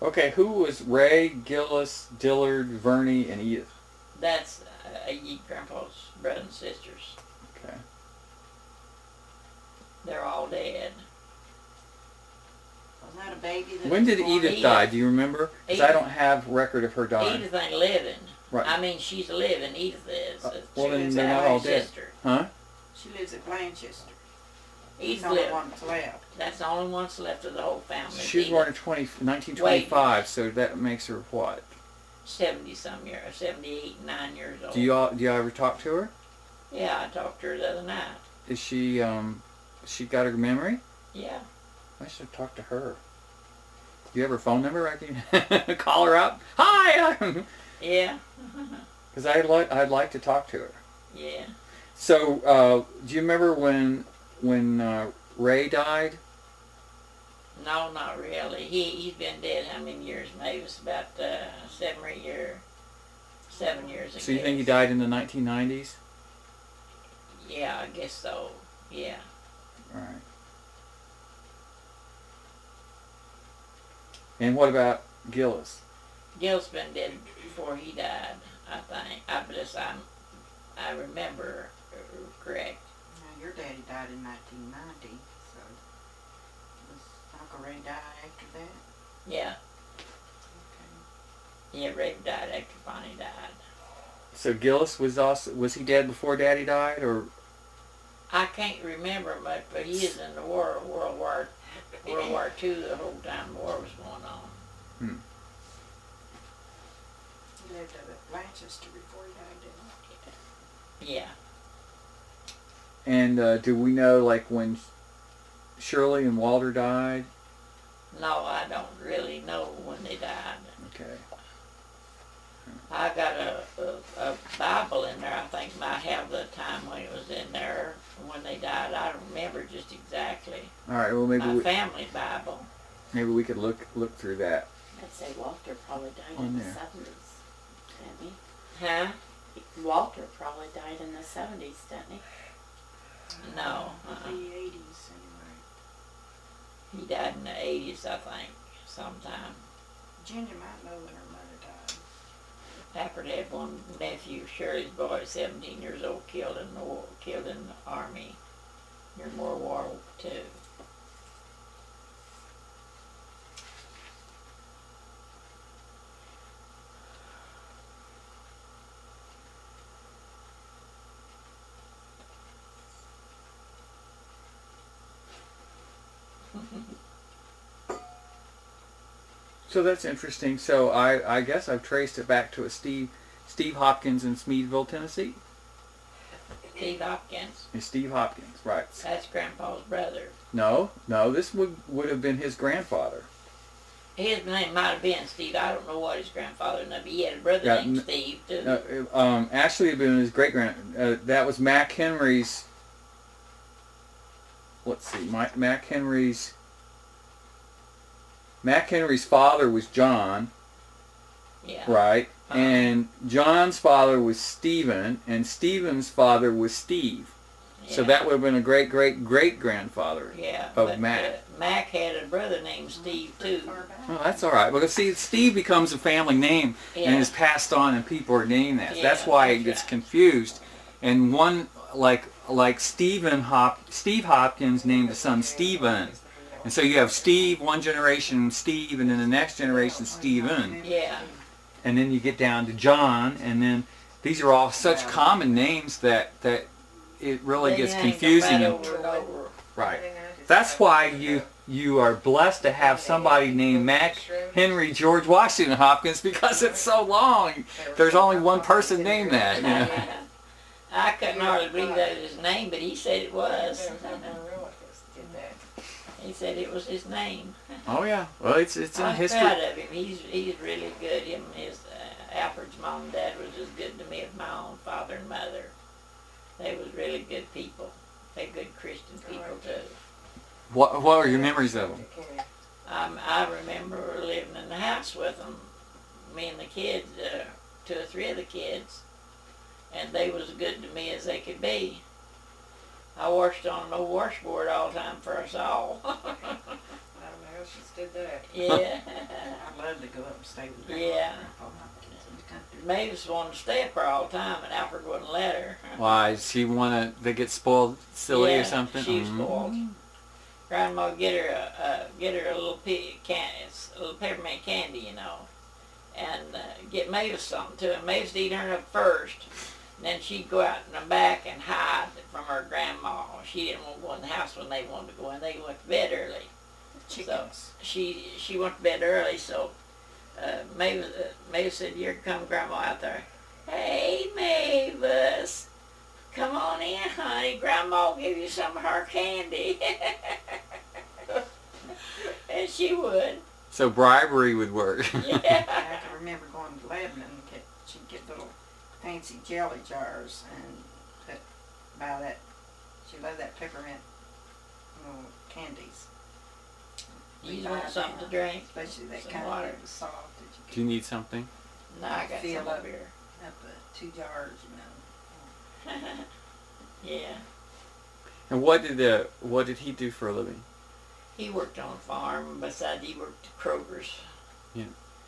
okay. Who was Ray, Gillis, Dillard, Verney, and Edith? That's Grandpa's brothers and sisters. Okay. They're all dead. Was that a baby that When was did born? Edith die? Do you remember? Because I don't have record of her dying. Edith ain't living. Right. I mean, she's living. Edith is. Well, then She's they're not all dead. sister. Huh? She lives at Blanchester. Edith's She's the only living. one that's left. That's the only one's left of the whole family. She was born in 1925, so that makes her what? 70-some years, 78, 9 years old. Do y'all ever talk to her? Yeah, I talked to her the other night. Is she got her memory? Yeah. I should talk to her. Do you have her phone number? I can call her up. Hi. Yeah. Because I'd like to talk to her. Yeah. So, do you remember when Ray died? No, not really. He's been dead how many years? Maybe it was about 7 years. 7 years ago. So you think he died in the 1990s? Yeah, I guess so. Yeah. All right. And what about Gillis? Gil's been dead before he died, I think. I remember correct. Now, your daddy died in 1990, so does Uncle Ray die after that? Yeah. Okay. Yeah, Ray died after Bonnie died. So Gillis was he dead before Daddy died, or? I can't remember much, but he is in the war, World War II the whole time the war was going on. He lived up at Blanchester before he died, didn't he? Yeah. And do we know like when Shirley and Walter died? No, I don't really know when they died. Okay. I got a Bible in there. I think might have the time when it was in there when they died. I don't remember just exactly. All right. Well, My family Bible. maybe we could look through that. I'd say Walter probably died On in the there. 70s, didn't Huh? he? Walter probably died in the 70s, didn't he? No. The 80s, anyway. He died in the 80s, I think, sometime. Virginia might know when her mother died. Packard had one nephew, Shirley's boy, 17 years old, killed in the war, killed in the army during World War II. So that's interesting. So I guess I've traced it back to a Steve Hopkins in Smeadville, Tennessee. Steve Hopkins. It's Steve Hopkins, right? That's Grandpa's brother. No, this would have been his grandfather. His name might have been Steve. I don't know what his grandfather named. He had a brother Yeah, named Steve too. Actually, it was his great grand. That was Mac Henry's. Let's see, Mac Henry's father was John, Yeah. right? And John's father was Stephen, and Stephen's father was Steve. So Yeah. that would have been a great grandfather Yeah. of but, Mac. Mac had a brother named Steve too. Well, that's all right. Well, see, Steve becomes a family name Yeah. and is passed on, and people are named that. Yeah, That's why it that's gets right. confused. And one like Steve Hopkins named his son Stephen, and so you have Steve, one generation Steve, and then the next generation Stephen, Yeah. and then you get down to John, and then these are all such common names that it really They gets named them confusing. right And, over and over. right. That's why you are blessed to have somebody named Mac Henry George Washington Hopkins, because it's so long. There's only one person named that. You know? I couldn't hardly believe that was his name, but he said it was. He said it was his name. Oh yeah. Well, it's in I'm history. proud of him. He's really good. Him and his Alfred's mom and dad was as good to me as my own father and mother. They was really good people. They're good Christian people too. What are your memories of them? I remember living in the house with them, me and the kids, 2 or 3 of the kids, and they was as good to me as they could be. I washed on an old washboard all the time for us all. I don't know how she did that. Yeah. I'd love to go up and stay with her. Yeah. In the country. Mavis wanted to stay up there all the time, and Alfred wouldn't let her. Why? She they get spoiled silly Yeah, or something? She was Mhm. spoiled. Grandma would get her a little a little peppermint candy, you know, and get Mavis something too. And Mavis would eat her up first. And then she'd go out in the back and hide from her grandma. She didn't want to go in the house when they wanted to go in. They went to bed early. Chickens. So she went to bed early, so Mavis said, "Here come Grandma out there. Hey, Mavis, come on in, honey. Grandma will give you some of her candy." And she would. So bribery would work. Yeah. I can remember going to Lebanon and she'd get little fancy jelly jars and buy that. She loved that peppermint candies. You just want something to drink? Especially that Some kind water. that was soft that you Do you need something? No, I got Fill some up. over here. up 2 jars, you know. Yeah. And what did he do for a living? He worked on a farm. Besides, he worked at Kroger's.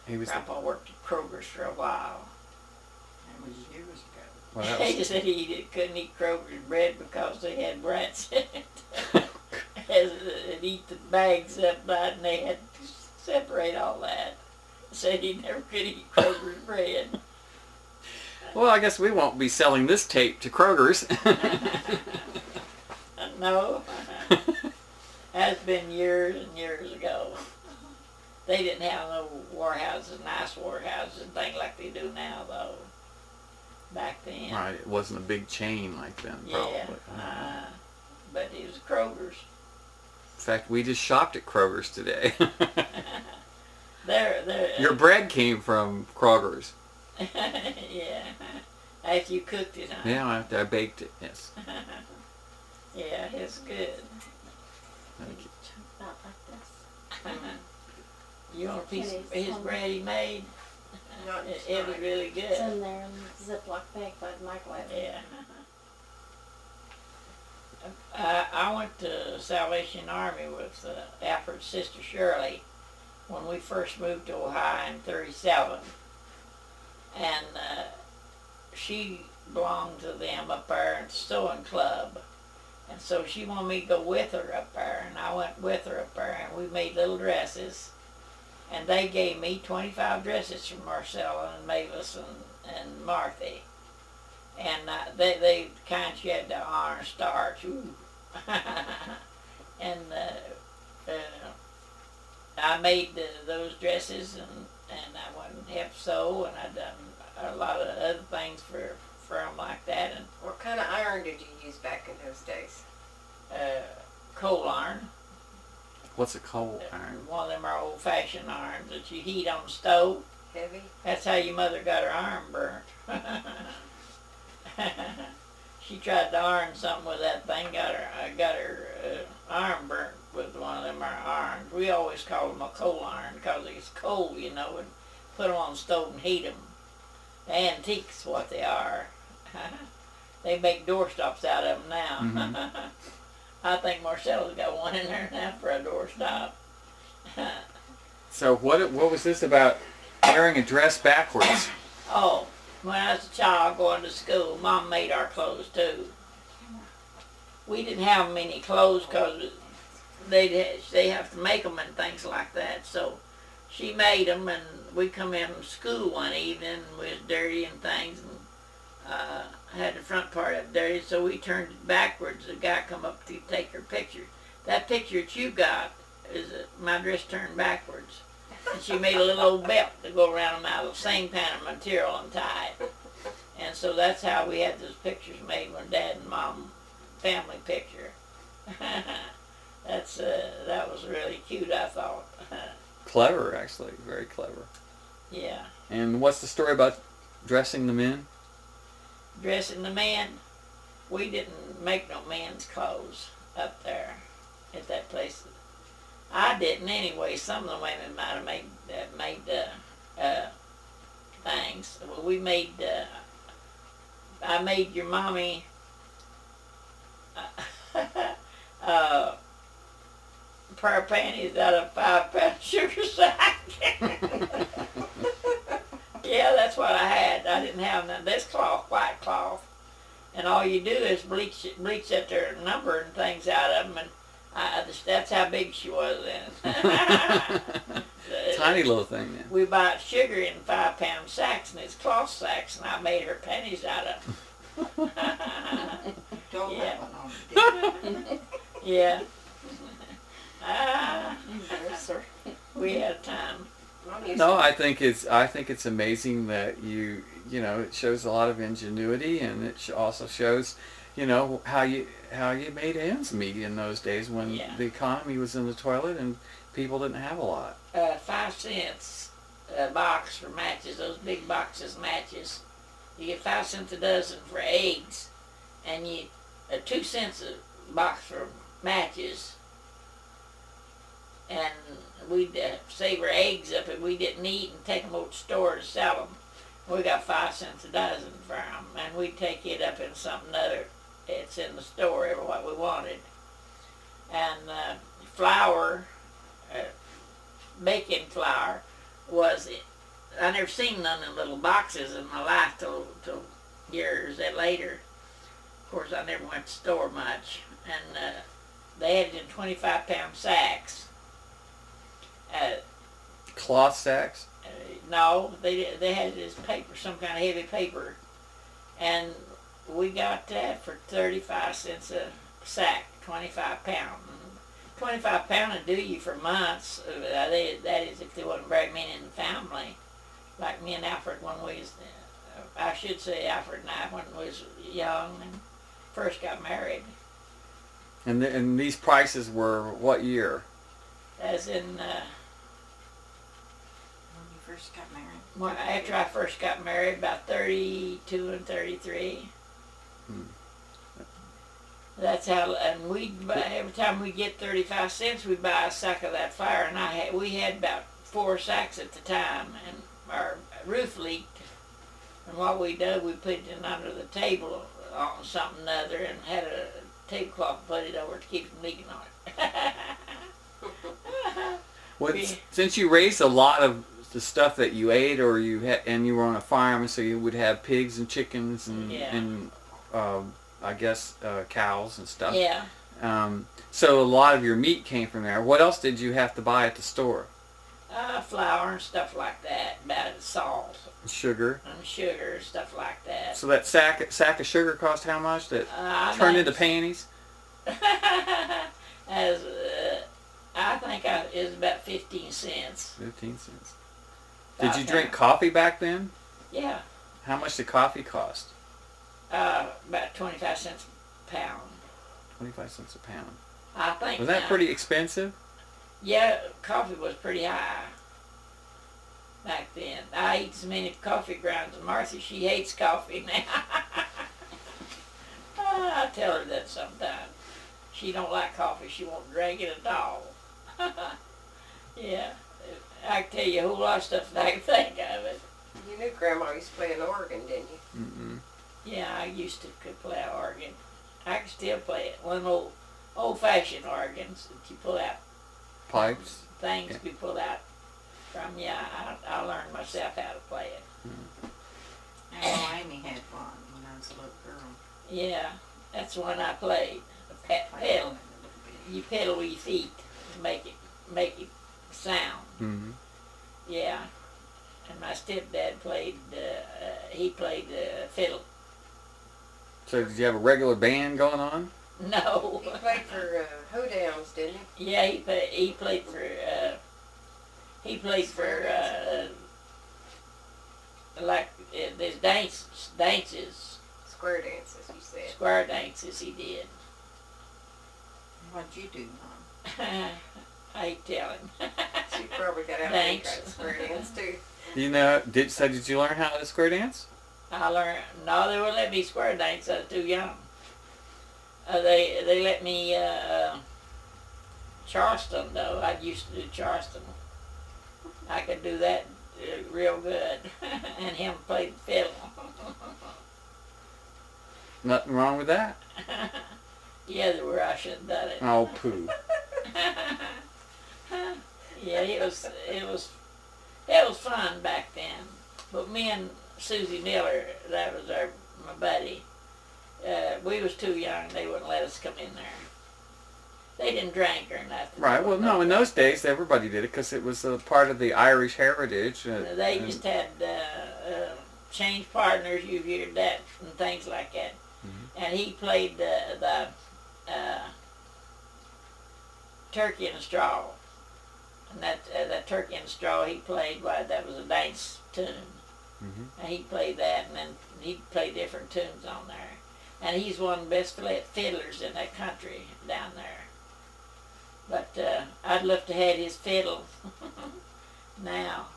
He was. Grandpa worked at Kroger's for a while. That was years ago. Well, that He was said he couldn't eat Kroger's bread because they had rats in it. They'd eat the bags up by it, and they had to separate all that. Said he never could eat Kroger's bread. well, I guess we won't be selling this tape to Kroger's. No. That's been years and years ago. They didn't have no warehouses, nice warehouses and things like they do now, though. Back then. Right, it wasn't a big chain like then, probably. Yeah. But it was Kroger's. In fact, we just shopped at Kroger's today. They're Your bread came from Kroger's. yeah. After you cooked it, huh? Yeah, after I baked it, yes. Yeah, it's good. Thank you. About like this. You want a piece of his bread he made? Not It was really It's good. in there in the Ziploc bag by the microwave. Yeah. I went to Salvation Army with Alfred's sister Shirley when we first moved to Ohio in '37, and she belonged to them up there in the sewing club, and so she wanted me to go with her up there, and I went with her up there, and we made little dresses, and they gave me 25 dresses from Marcella and Mavis and Marthy. And they kind of had the orange starch. Ooh. And I made those dresses, and I went and helped sew, and I done a lot of other things for them like that, and What kind of iron did you use back in those days? coal iron. What's a coal iron? One of them are old-fashioned irons that you heat on the stove. Heavy. That's how your mother got her arm burnt. She tried to iron something with that thing, got her arm burnt with one of them irons. We always call them a coal iron because it's cold, you know, and put them on the stove and heat them. The antiques, what they are. They make doorstops out of them now. Mm-hmm. I think Marcella's got one in there now for a doorstop. So what was this about wearing a dress backwards? Oh, when I was a child going to school, Mom made our clothes too. We didn't have many clothes because they have to make them and things like that. So she made them, and we come in from school one evening and we was dirty and things, and had the front part up dirty. So we turned it backwards. The guy come up to take her picture. That picture that you got is my dress turned backwards. And she made a little old belt to go around them out of the same kind of material and tie it. And so that's how we had those pictures made when Dad and Mom family picture. That was really cute, I thought. Clever, actually, very clever. Yeah. And what's the story about dressing the men? Dressing the men, we didn't make no men's clothes up there at that place. I didn't anyway. Some of the women might have made things. Well, we made. I made your mommy a pair of panties out of 5-pound sugar sack. Yeah, that's what I had. I didn't have none. This cloth, white cloth, and all you do is bleach that their number and things out of them, and that's how big she was then. Tiny little thing then. We bought sugar in 5-pound sacks, and it's cloth sacks, and I made her panties out of them. Told Yeah. that one on, didn't you? Yeah. Yes, sir. We had time. Mom used No, to- I think it's amazing that you know, it shows a lot of ingenuity, and it also shows, you know, how you made ends meet in those days when Yeah. the economy was in the toilet and people didn't have a lot. 5 cents a box for matches, those big boxes of matches. You get 5 cents a dozen for eggs, and 2 cents a box for matches. And we'd save our eggs up and we didn't eat and take them over to the store to sell them. We got 5 cents a dozen for them, and we'd take it up in something other. It's in the store, ever what we wanted. And flour, baking flour, I never seen none in little boxes in my life till years later. Of course, I never went to the store much, and they had it in 25-pound sacks. Cloth sacks? No, they had it as paper, some kind of heavy paper, and we got that for 35 cents a sack, 25 pound. 25 pound would do you for months. That is if there wasn't very many in the family. Like me and Alfred when we was, I should say Alfred and I when we was young and first got married. And these prices were what year? As in, When you first got married. after I first got married, about 32 and 33. That's how, and every time we get 35 cents, we buy a sack of that flour, and we had about 4 sacks at the time, and our roof leaked, and what we did, we put it in under the table on something or other, and had a tablecloth put it over to keep from leaking on it. Since you raised a lot of the stuff that you ate, or and you were on a farm, so you would have pigs and chickens and I guess cows and stuff. Yeah. So a lot of your meat came from there. What else did you have to buy at the store? Flour and stuff like that, about salt Sugar. and sugar, stuff like that. So that sack of sugar cost how much? That turned into panties? As I think it was about 15 cents. 15 cents. Did you About drink that. coffee back then? Yeah, How much did coffee cost? about 25 cents a pound. 25 cents a pound. I think. Was that now. pretty expensive? Yeah, coffee was pretty high back then. I eat so many coffee grounds, and Marcy, she hates coffee now. I tell her that sometimes. She don't like coffee. She won't drink it at all. Yeah, I can tell you a whole lot of stuff that I can think of it. You knew Grandma used to play an organ, didn't you? Mm-mm. Yeah, I used to could play an organ. I can still play it. One of those old-fashioned organs that you pull out. Pipes. Things Yeah. be pulled out from. Yeah, I learned myself how to play it. Oh, Amy had one when I was a little girl. Yeah, that's the one I played. A pedal. Played on it a little bit. You pedal with your feet to make it sound. Mm-hmm. Yeah. And my stepdad played. He played fiddle. So did you have a regular band going on? No. He played for Hoedowns, didn't he? Yeah, he played for. Like there's dances, Square dances, you said. square dances. He did. What'd you do, Mom? I ain't telling. She probably got out there and tried to square dance too. You know, did you learn how to square dance? I learned. No, they wouldn't let me square dance. I was too young. They let me Charleston though. I used to do Charleston. I could do that real good, and him played the fiddle. Nothing wrong with that. Yeah, there were. I should have done it. Oh, poo. Yeah, it was fun back then. But me and Susie Miller, that was my buddy. We was too young. They wouldn't let us come in there. They didn't drink or nothing. Right. Well, no. In those days, everybody did it because it was a part of the Irish heritage. They just had change partners. You heard that and things like that. Mhm. And he played the Turkey in a Straw. And that Turkey in a Straw he played, that was a dance tune. Mhm. And he played that, and then he'd play different tunes on there. And he's one of the best fiddlers in that country down there. But I'd love to have his fiddle now.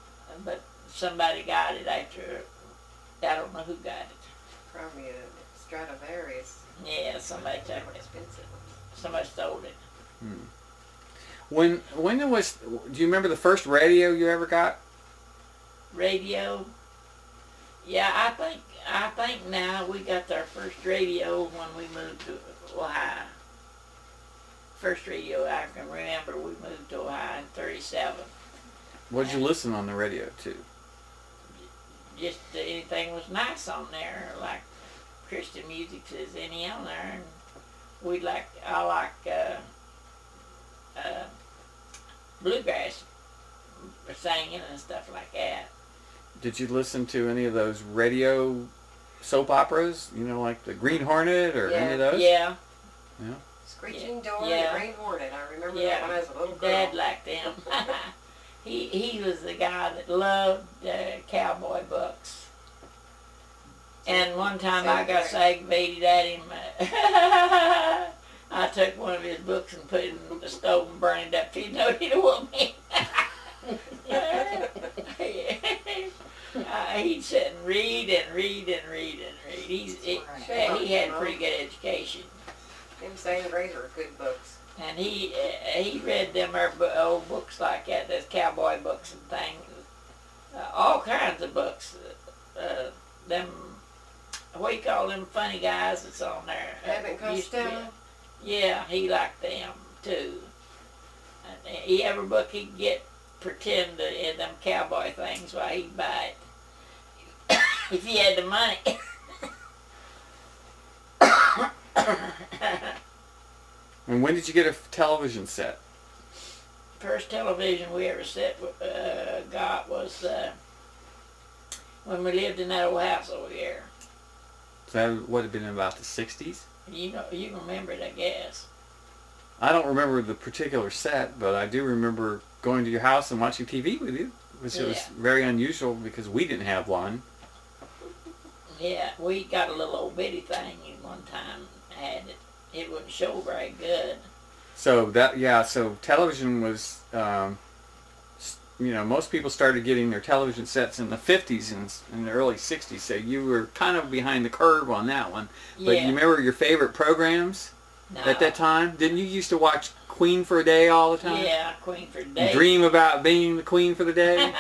But somebody got it after, I don't know who got it. Probably a Stradivarius. Yeah, somebody took More it. expensive. Somebody stole it. When it was, do you remember the first radio you ever got? Radio. Yeah, I think now we got our first radio when we moved to Ohio. First radio I can remember, we moved to Ohio in '37. What did you listen on the radio to? Just anything was nice on there, like Christian music is any on there, and I like bluegrass singing and stuff like that. Did you listen to any of those radio soap operas? You know, like the Green Hornet or any of those? Yeah, Screeching Door Yeah. and the Green Hornet. I remember Yeah. that when I was a little girl. Dad liked them. He was the guy that loved cowboy books. And one time I got so aggravated at him, I took one of his books and put it in the stove and burned it up. He know he'd whoop me. He'd sit and read and read and read and read. He had pretty good education. Them St. Razor are good books. And he read them old books like that, those cowboy books and things, all kinds of books. Them, what do you call them funny guys that's on there? Abbott and used to be- Costello? Yeah, he liked them too. And every book he'd get, pretend in them cowboy things while he'd buy it. If he had the money. And when did you get a television set? First television we ever got was when we lived in that old house over here. So that would have been in about the 60s? You can remember it, I guess. I don't remember the particular set, but I do remember going to your house and watching TV with you, which was Yeah. very unusual because we didn't have one. Yeah, we got a little old bitty thing and one time had it. It wouldn't show very good. So so television was, most people started getting their television sets in the 50s and in the early 60s, so you were kind of behind the curve on that one. But Yeah. you remember your favorite programs No. at that time? Didn't you used to watch Queen for a Day all the time? Yeah, Queen for Days. Dream about being the Queen for the day?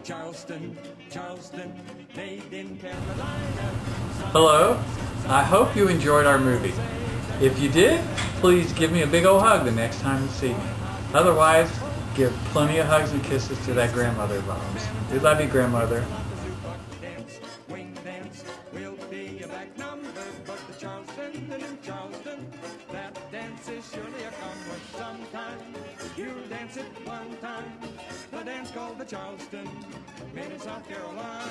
Charleston, made in Carolina. Hello, I hope you enjoyed our movie. If you did, please give me a big old hug the next time you see me. Otherwise, give plenty of hugs and kisses to that grandmother of ours. We love you, grandmother. Wing dance will be a back number, but the Charleston, the new Charleston, that dance is surely a come with sometime. You'll dance it one time, the dance called the Charleston, made in South Carolina.